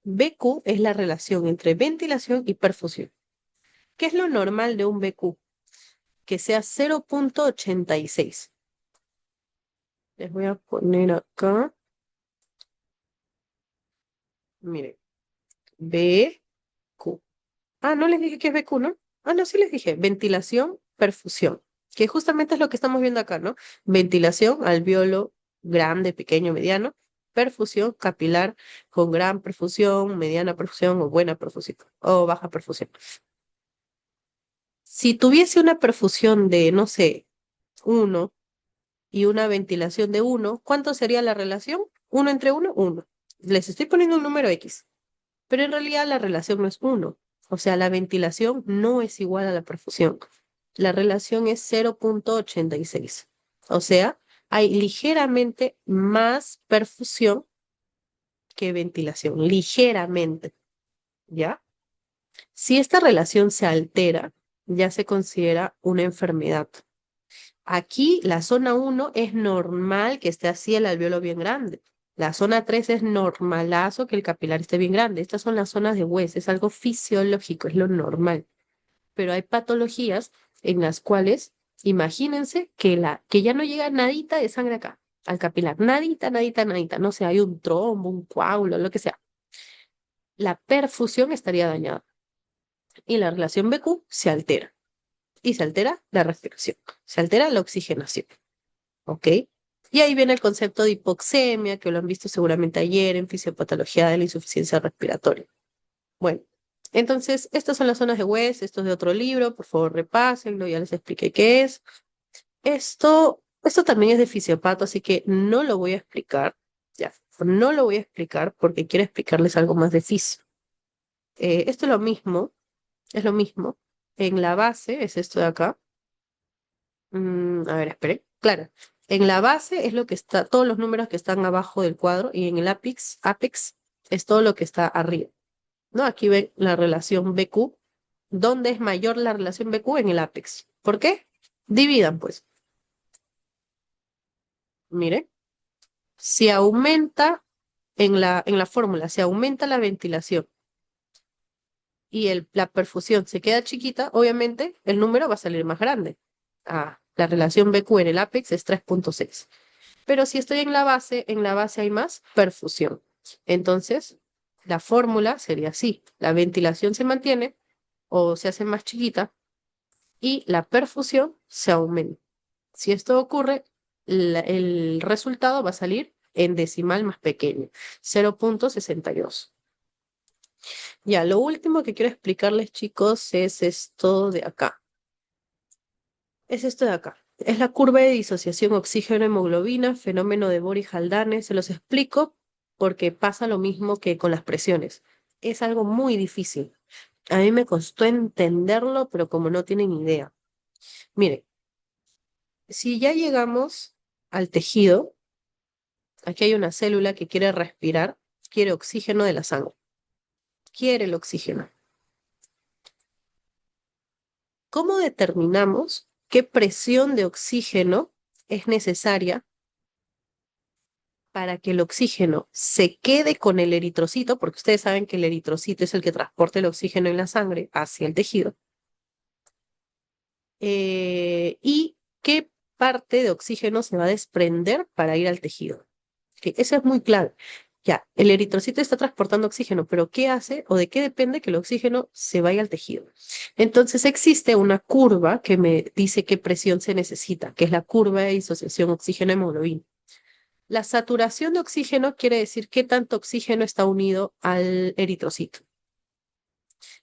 BQ es la relación entre ventilación y perfusión. ¿Qué es lo normal de un BQ? Que sea 0,86. Les voy a poner acá, miren, BQ. No les dije que es BQ, ¿no? No, sí les dije, ventilación, perfusión, que justamente es lo que estamos viendo acá, ¿no? Ventilación, alveolo, grande, pequeño, mediano, perfusión capilar con gran perfusión, mediana perfusión o buena perfusión o baja perfusión. Si tuviese una perfusión de, no sé, 1 y una ventilación de 1, ¿cuánto sería la relación? 1 entre 1, 1. Les estoy poniendo un número X, pero en realidad la relación no es 1. O sea, la ventilación no es igual a la perfusión. La relación es 0,86. O sea, hay ligeramente más perfusión que ventilación, ligeramente, ¿ya? Si esta relación se altera, ya se considera una enfermedad. Aquí la zona 1 es normal que esté así el alveolo bien grande. La zona 3 es normalazo que el capilar esté bien grande. Estas son las zonas de West, es algo fisiológico, es lo normal. Pero hay patologías en las cuales, imagínense que ya no llega nadita de sangre acá, al capilar. Nadita, nadita, nadita. No sé, hay un trombo, un coágulo, lo que sea. La perfusión estaría dañada y la relación BQ se altera. Y se altera la respiración, se altera la oxigenación. ¿Ok? Y ahí viene el concepto de hipoxemia, que lo han visto seguramente ayer en fisiopatología de la insuficiencia respiratoria. Bueno, entonces, estas son las zonas de West, esto es de otro libro, por favor repásenlo, ya les expliqué qué es. Esto también es de fisiopato, así que no lo voy a explicar, ya, no lo voy a explicar porque quiero explicarles algo más de fisio. Esto es lo mismo. En la base es esto de acá. A ver, espere. Claro, en la base es lo que está, todos los números que están abajo del cuadro y en el apex es todo lo que está arriba. ¿No? Aquí ven la relación BQ. ¿Dónde es mayor la relación BQ? En el apex. ¿Por qué? Dividan, pues. Mire, si aumenta en la fórmula, si aumenta la ventilación y la perfusión se queda chiquita, obviamente el número va a salir más grande. Ah, la relación BQ en el apex es 3.6. Pero si estoy en la base hay más perfusión. Entonces, la fórmula sería así. La ventilación se mantiene o se hace más chiquita y la perfusión se aumenta. Si esto ocurre, el resultado va a salir en decimal más pequeño, 0.62. Ya, lo último que quiero explicarles, chicos, es esto de acá. Es esto de acá. Es la curva de disociación oxígeno-hemoglobina, fenómeno de Boris-Haldane. Se los explico porque pasa lo mismo que con las presiones. Es algo muy difícil. A mí me costó entenderlo, pero como no tienen idea. Miren, si ya llegamos al tejido, aquí hay una célula que quiere respirar, quiere oxígeno de la sangre, quiere el oxígeno. ¿Cómo determinamos qué presión de oxígeno es necesaria para que el oxígeno se quede con el eritrocito, porque ustedes saben que el eritrocito es el que transporta el oxígeno en la sangre hacia el tejido, y qué parte de oxígeno se va a desprender para ir al tejido? Que eso es muy claro. Ya, el eritrocito está transportando oxígeno, pero ¿qué hace o de qué depende que el oxígeno se vaya al tejido? Entonces existe una curva que me dice qué presión se necesita, que es la curva de disociación oxígeno-hemoglobina. La saturación de oxígeno quiere decir qué tanto oxígeno está unido al eritrocito.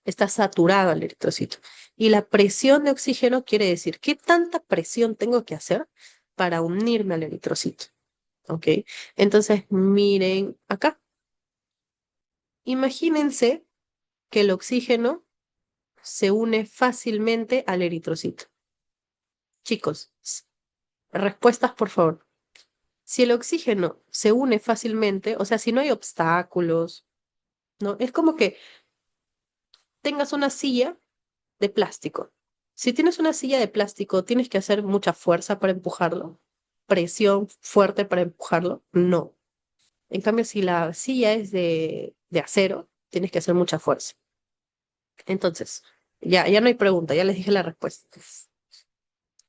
Está saturado al eritrocito. Y la presión de oxígeno quiere decir qué tanta presión tengo que hacer para unirme al eritrocito. ¿Ok? Entonces, miren acá. Imagínense que el oxígeno se une fácilmente al eritrocito. Chicos, respuestas, por favor. Si el oxígeno se une fácilmente, o sea, si no hay obstáculos, ¿no? Es como que tengas una silla de plástico. Si tienes una silla de plástico, ¿tienes que hacer mucha fuerza para empujarlo? ¿Presión fuerte para empujarlo? No. En cambio, si la silla es de acero, tienes que hacer mucha fuerza. Entonces, ya no hay pregunta, ya les dije la respuesta.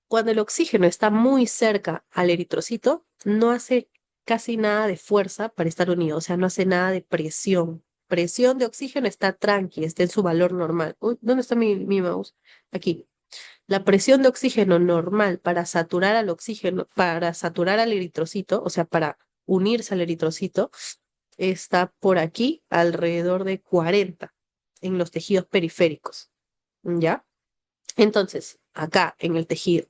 Cuando el oxígeno está muy cerca al eritrocito, no hace casi nada de fuerza para estar unido, o sea, no hace nada de presión. Presión de oxígeno está tranqui, está en su valor normal. Uy, ¿dónde está mi mouse? Aquí. La presión de oxígeno normal para saturar al oxígeno, para saturar al eritrocito, o sea, para unirse al eritrocito, está por aquí alrededor de 40 en los tejidos periféricos. ¿Ya? Entonces, acá en el tejido.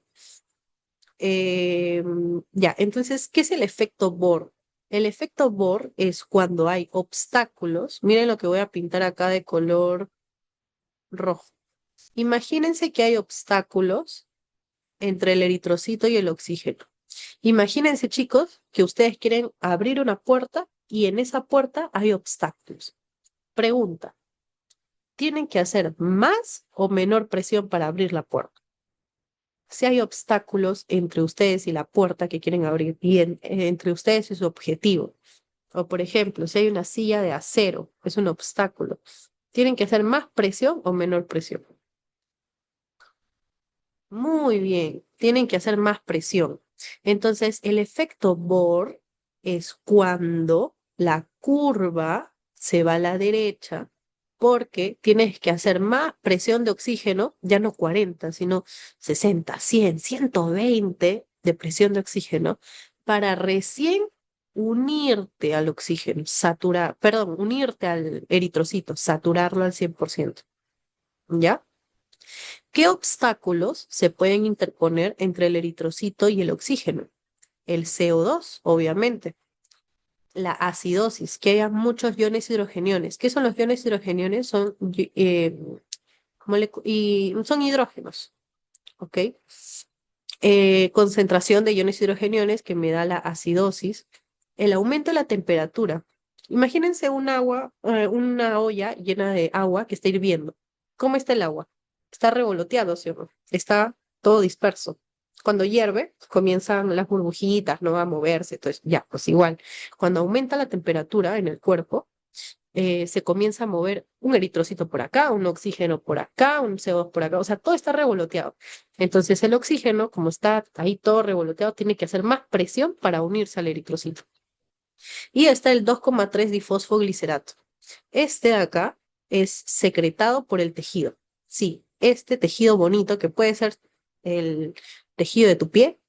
Ya, entonces, ¿qué es el efecto Bohr? El efecto Bohr es cuando hay obstáculos. Miren lo que voy a pintar acá de color rojo. Imagínense que hay obstáculos entre el eritrocito y el oxígeno. Imagínense, chicos, que ustedes quieren abrir una puerta y en esa puerta hay obstáculos. Pregunta, tienen que hacer más o menor presión para abrir la puerta. Si hay obstáculos entre ustedes y la puerta que quieren abrir y entre ustedes y su objetivo. O por ejemplo, si hay una silla de acero, es un obstáculo. ¿Tienen que hacer más presión o menor presión? Muy bien, tienen que hacer más presión. Entonces, el efecto Bohr es cuando la curva se va a la derecha porque tienes que hacer más presión de oxígeno, ya no 40, sino 60, 100, 120 de presión de oxígeno para recién unirte al oxígeno, saturar, perdón, unirte al eritrocito, saturarlo al 100%. ¿Ya? ¿Qué obstáculos se pueden interponer entre el eritrocito y el oxígeno? El CO2, obviamente. La acidosis, que haya muchos iones hidrogeniones. ¿Qué son los iones hidrogeniones? Son hidrógenos, ¿ok? Concentración de iones hidrogeniones que me da la acidosis. El aumento de la temperatura. Imagínense una olla llena de agua que está hirviendo. ¿Cómo está el agua? Está revoloteado, ¿sí o no? Está todo disperso. Cuando hierve, comienzan las burbujitas, ¿no? A moverse. Entonces, ya, pues igual. Cuando aumenta la temperatura en el cuerpo, se comienza a mover un eritrocito por acá, un oxígeno por acá, un CO2 por acá, o sea, todo está revoloteado. Entonces el oxígeno, como está ahí todo revoloteado, tiene que hacer más presión para unirse al eritrocito. Y está el 2,3 difosfoglicerato. Este de acá es secretado por el tejido. Sí, este tejido bonito, que puede ser el tejido de tu pie,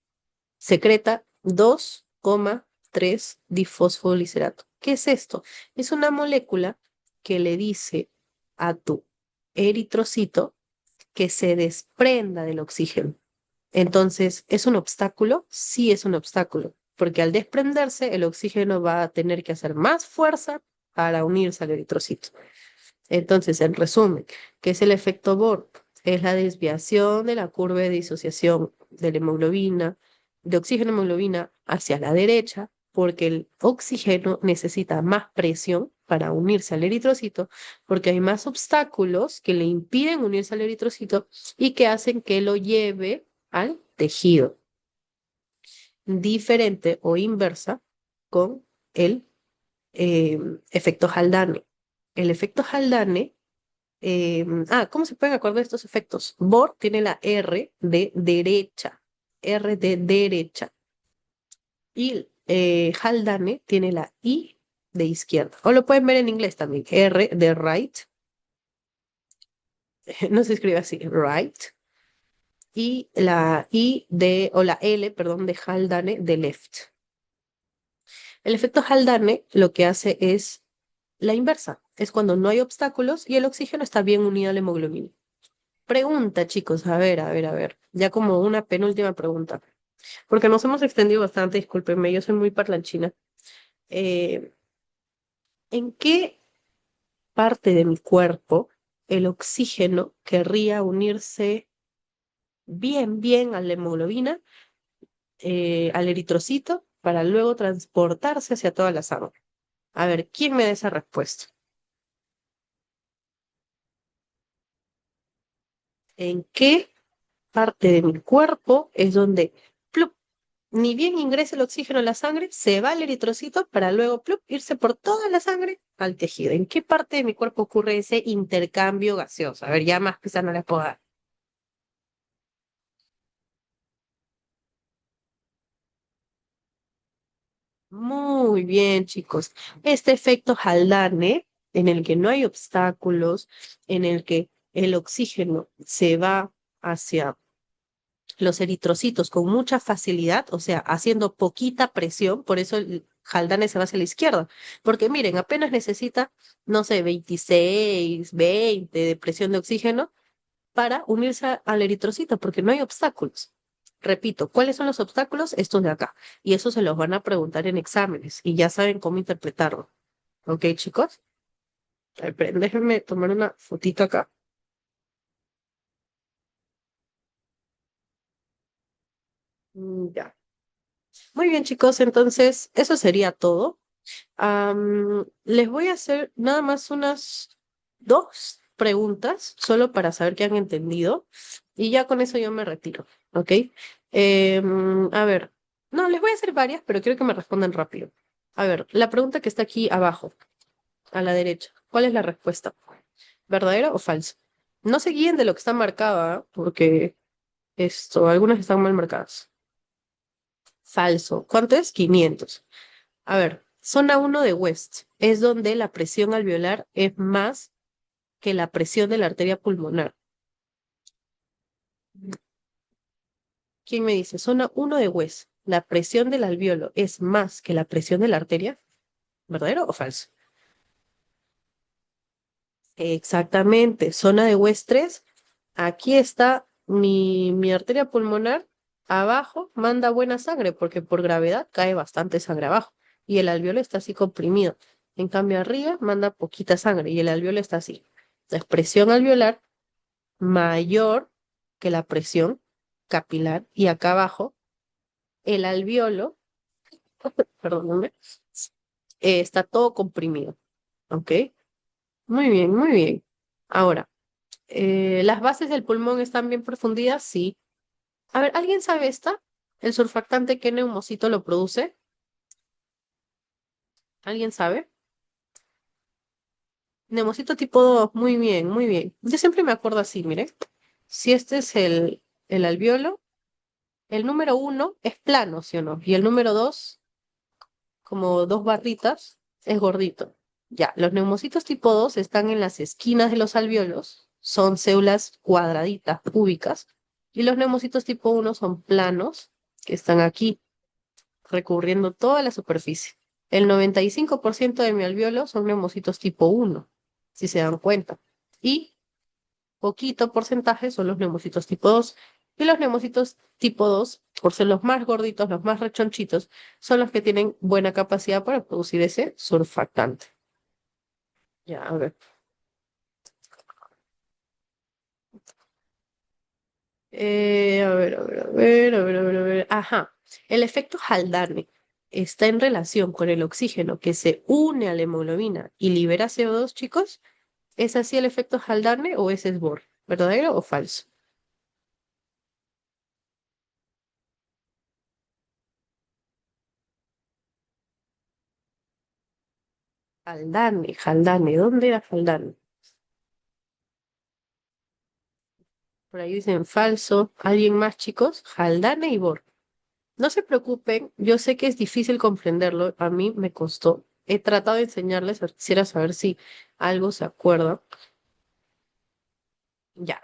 secreta 2,3 difosfoglicerato. ¿Qué es esto? Es una molécula que le dice a tu eritrocito que se desprenda del oxígeno. Entonces, ¿es un obstáculo? Sí, es un obstáculo, porque al desprenderse, el oxígeno va a tener que hacer más fuerza para unirse al eritrocito. Entonces, en resumen, ¿qué es el efecto Bohr? Es la desviación de la curva de disociación de la hemoglobina, de oxígeno hemoglobina hacia la derecha, porque el oxígeno necesita más presión para unirse al eritrocito, porque hay más obstáculos que le impiden unirse al eritrocito y que hacen que lo lleve al tejido. Diferente o inversa con el eh, efecto Haldane. El efecto Haldane ¿cómo se pueden acordar de estos efectos? Bohr tiene la R de derecha, R de derecha. Y Haldane tiene la I de izquierda. O lo pueden ver en inglés también, R de right. No se escribe así, right. Y la o la L, perdón, de Haldane de left. El efecto Haldane lo que hace es la inversa. Es cuando no hay obstáculos y el oxígeno está bien unido a la hemoglobina. Pregunta, chicos, a ver, ya como una penúltima pregunta, porque nos hemos extendido bastante, discúlpenme, yo soy muy parlanchina. Eh, ¿En qué parte de mi cuerpo el oxígeno querría unirse bien a la hemoglobina, al eritrocito, para luego transportarse hacia toda la sangre? A ver, ¿quién me da esa respuesta? ¿En qué parte de mi cuerpo es donde plup, ni bien ingresa el oxígeno a la sangre, se va al eritrocito para luego plup, irse por toda la sangre al tejido? ¿En qué parte de mi cuerpo ocurre ese intercambio gaseoso? A ver, ya más quizás no les puedo dar. Muy bien, chicos. Este efecto Haldane, en el que no hay obstáculos, en el que el oxígeno se va hacia los eritrocitos con mucha facilidad, o sea, haciendo poquita presión, por eso el Haldane se va hacia la izquierda, porque miren, apenas necesita, no sé, 26, 20 de presión de oxígeno para unirse al eritrocito, porque no hay obstáculos. Repito, ¿cuáles son los obstáculos? Estos de acá. Y eso se los van a preguntar en exámenes y ya saben cómo interpretarlo. ¿Ok, chicos? A ver, déjenme tomar una fotito acá. Ya. Muy bien, chicos, entonces eso sería todo. Les voy a hacer nada más unas dos preguntas, solo para saber que han entendido, y ya con eso yo me retiro, ¿ok? A ver, no, les voy a hacer varias, pero quiero que me respondan rápido. A ver, la pregunta que está aquí abajo, a la derecha, ¿cuál es la respuesta? ¿Verdadero o falso? No se guíen de lo que está marcado, ¿ah? Porque algunas están mal marcadas. Falso. ¿Cuánto es? 500. A ver, zona uno de West es donde la presión alveolar es más que la presión de la arteria pulmonar. ¿Quién me dice? Zona uno de West, la presión del alveolo es más que la presión de la arteria. ¿Verdadero o falso? Exactamente. Zona de West 3. Aquí está mi arteria pulmonar. Abajo manda buena sangre porque por gravedad cae bastante sangre abajo y el alveolo está así comprimido. En cambio arriba manda poquita sangre y el alveolo está así. La presión alveolar mayor que la presión capilar y acá abajo el alveolo, perdóname, está todo comprimido. ¿Ok? Muy bien, muy bien. Ahora, ¿las bases del pulmón están bien profundidas? Sí. A ver, ¿alguien sabe esta? ¿El surfactante qué neumocito lo produce? ¿Alguien sabe? Neumocito tipo 2, muy bien, muy bien. Yo siempre me acuerdo así, mire. Si este es el alveolo, el número uno es plano, ¿sí o no? Y el número dos, como dos barritas, es gordito. Ya, los neumocitos tipo 2 están en las esquinas de los alveolos, son células cuadraditas, cúbicas, y los neumocitos tipo uno son planos, que están aquí, recubriendo toda la superficie. El 95% de mi alveolo son neumocitos tipo uno, si se dan cuenta. Y poquito porcentaje son los neumocitos tipo 2. Y los neumocitos tipo 2, por ser los más gorditos, los más rechonchitos, son los que tienen buena capacidad para producir ese surfactante. Ya, a ver. A ver, a ver, a ver, a ver, a ver, a ver. Ajá. El efecto Haldane está en relación con el oxígeno que se une a la hemoglobina y libera CO2, chicos. ¿Es así el efecto Haldane o ese es Bohr? ¿Verdadero o falso? Haldane, Haldane. ¿Dónde era Haldane? Por ahí dicen falso. ¿Alguien más, chicos? Haldane y Bohr. No se preocupen, yo sé que es difícil comprenderlo, a mí me costó. He tratado de enseñarles, quisiera saber si algo se acuerda. Ya,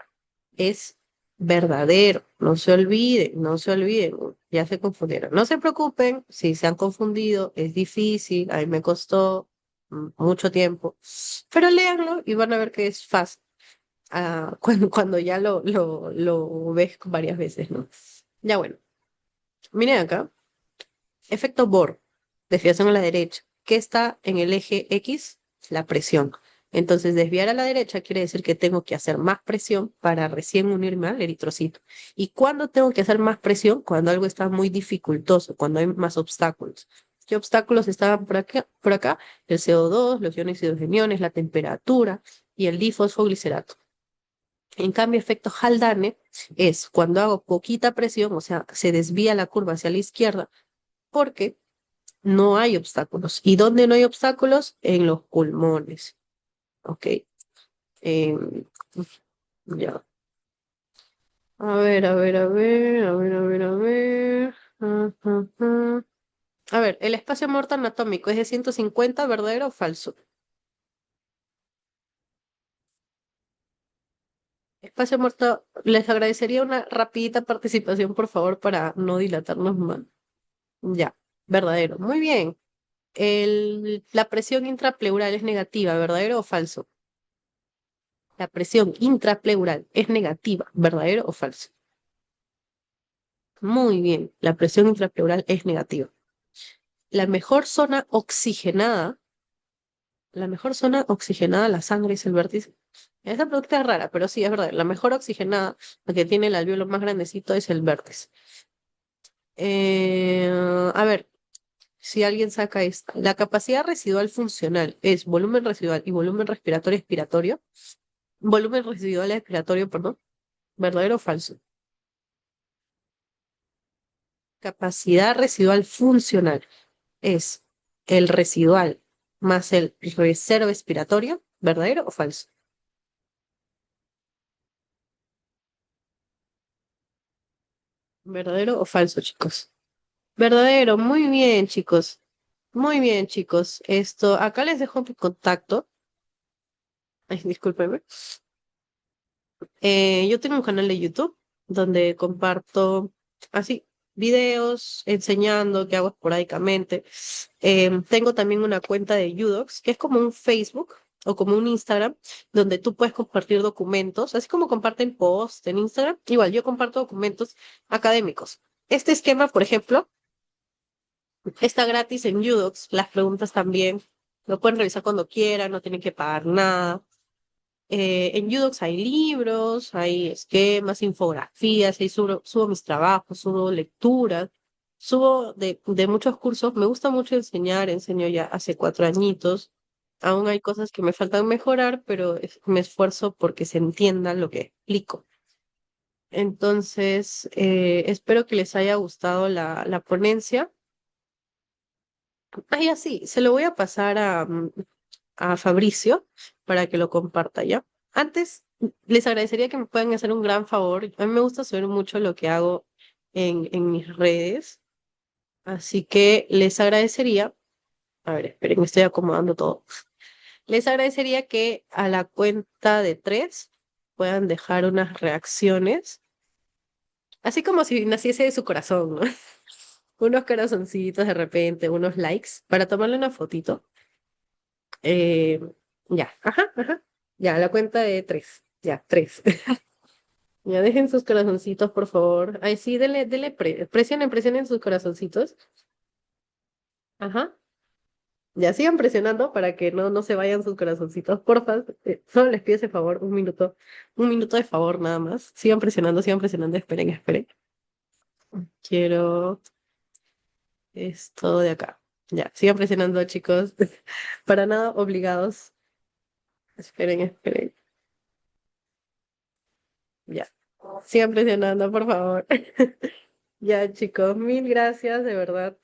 es verdadero, no se olviden, no se olviden, ya se confundieron. No se preocupen, si se han confundido, es difícil, a mí me costó mucho tiempo, pero léanlo y van a ver que es fácil cuando ya lo ves varias veces, ¿no? Ya bueno, miren acá, efecto Bohr, desviación a la derecha, ¿qué está en el eje X? La presión. Entonces, desviar a la derecha quiere decir que tengo que hacer más presión para recién unirme al eritrocito. ¿Y cuándo tengo que hacer más presión? Cuando algo está muy dificultoso, cuando hay más obstáculos. ¿Qué obstáculos estaban por acá? Por acá, el CO2, los iones hidrogeniones, la temperatura y el difosfoglicerato. En cambio, efecto Haldane es cuando hago poquita presión, o sea, se desvía la curva hacia la izquierda, porque no hay obstáculos. ¿Y dónde no hay obstáculos? En los pulmones. ¿Ok? Em, ya. A ver, a ver, a ver, a ver, a ver, a ver. Ajá. A ver, el espacio muerto anatómico es de 150, ¿verdadero o falso? Espacio muerto, les agradecería una rapidita participación, por favor, para no dilatarnos más. Ya, verdadero. Muy bien. La presión intrapleural es negativa, ¿verdadero o falso? La presión intrapleural es negativa, ¿verdadero o falso? Muy bien, la presión intrapleural es negativa. La mejor zona oxigenada, la mejor zona oxigenada, la sangre es el vértice. Esa pregunta es rara, pero sí es verdad. La mejor oxigenada, la que tiene el alveolo más grandecito, es el vértice. A ver, si alguien saca esta. La capacidad residual funcional es volumen residual y volumen respiratorio expiratorio. volumen residual expiratorio, perdón, ¿verdadero o falso? Capacidad residual funcional es el residual más el reserva expiratorio, ¿verdadero o falso? ¿Verdadero o falso, chicos? Verdadero, muy bien, chicos. Muy bien, chicos. Esto, acá les dejo mi contacto. Ay, discúlpenme. Yo tengo un canal de YouTube donde comparto así videos enseñando qué hago esporádicamente. Tengo también una cuenta de Udocs, que es como un Facebook o como un Instagram, donde tú puedes compartir documentos, así como comparten posts en Instagram. Igual, yo comparto documentos académicos. Este esquema, por ejemplo, está gratis en Udocs. Las preguntas también lo pueden revisar cuando quieran, no tienen que pagar nada. En Udocs hay libros, hay esquemas, infografías, ahí subo mis trabajos, subo lecturas, subo de muchos cursos. Me gusta mucho enseñar, enseño ya hace 4 añitos. Aún hay cosas que me faltan mejorar, pero me esfuerzo porque se entienda lo que explico. Entonces, espero que les haya gustado la ponencia. Ah, ya sí, se lo voy a pasar a Fabricio para que lo comparta ya. Antes, les agradecería que me puedan hacer un gran favor. A mí me gusta subir mucho lo que hago en mis redes, así que les agradecería, a ver, esperen, me estoy acomodando todo. Les agradecería que a la cuenta de 3 puedan dejar unas reacciones, así como si naciese de su corazón, ¿no? Unos corazoncitos de repente, unos likes, para tomarle una fotito. Eh, ya, ajá, ajá. Ya, la cuenta de 3. Ya, 3. Ya dejen sus corazoncitos, por favor. Ay, sí, presionen, presionen sus corazoncitos. Ajá. Ya sigan presionando para que no se vayan sus corazoncitos. Porfa, solo les pido ese favor, un minuto de favor nada más. Sigan presionando, esperen, esperen. Quiero esto de acá. Ya, sigan presionando, chicos. Para nada obligados. Esperen, esperen. Ya. Sigan presionando, por favor. Ya, chicos, mil gracias, de verdad.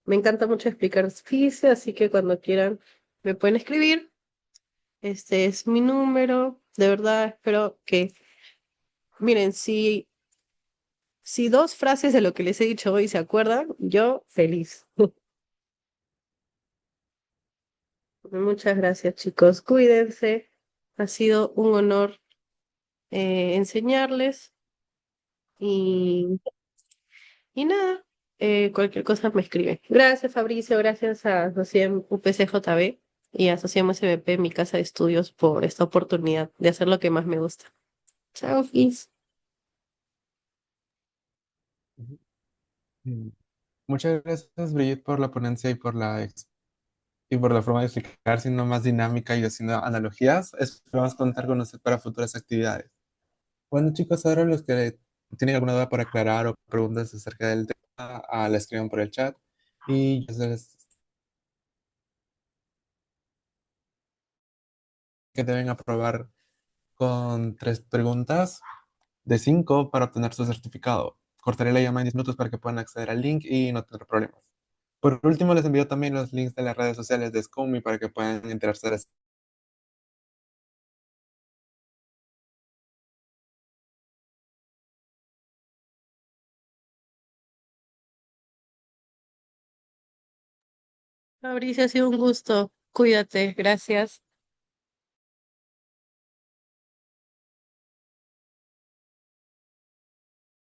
Me encanta mucho explicar física, así que cuando quieran me pueden escribir. Este es mi número. De verdad, espero que, miren, si 2 frases de lo que les he dicho hoy se acuerdan, yo feliz. Muchas gracias, chicos. Cuídense. Ha sido un honor enseñarles y, y nada, cualquier cosa me escriben. Gracias, Fabricio. Gracias a Asociación UPCJB y a Asociación SBP, mi casa de estudios, por esta oportunidad de hacer lo que más me gusta. Chao, Fis. Ujú. Mm. Muchas gracias, Brigitte, por la ponencia y y por la forma de explicar, siendo más dinámica y haciendo analogías. Esperamos contar con usted para futuras actividades. Bueno, chicos, ahora los que tienen alguna duda por aclarar o preguntas acerca del tema, la escriban por el chat y ya sabes que deben aprobar con 3 preguntas de 5 para obtener su certificado. Cortaré la llamada en 10 minutos para que puedan acceder al link y no tener problemas. Por último, les envío también los links de las redes sociales de SCOMI para que puedan enterarse de Fabricio, ha sido un gusto. Cuídate. Gracias.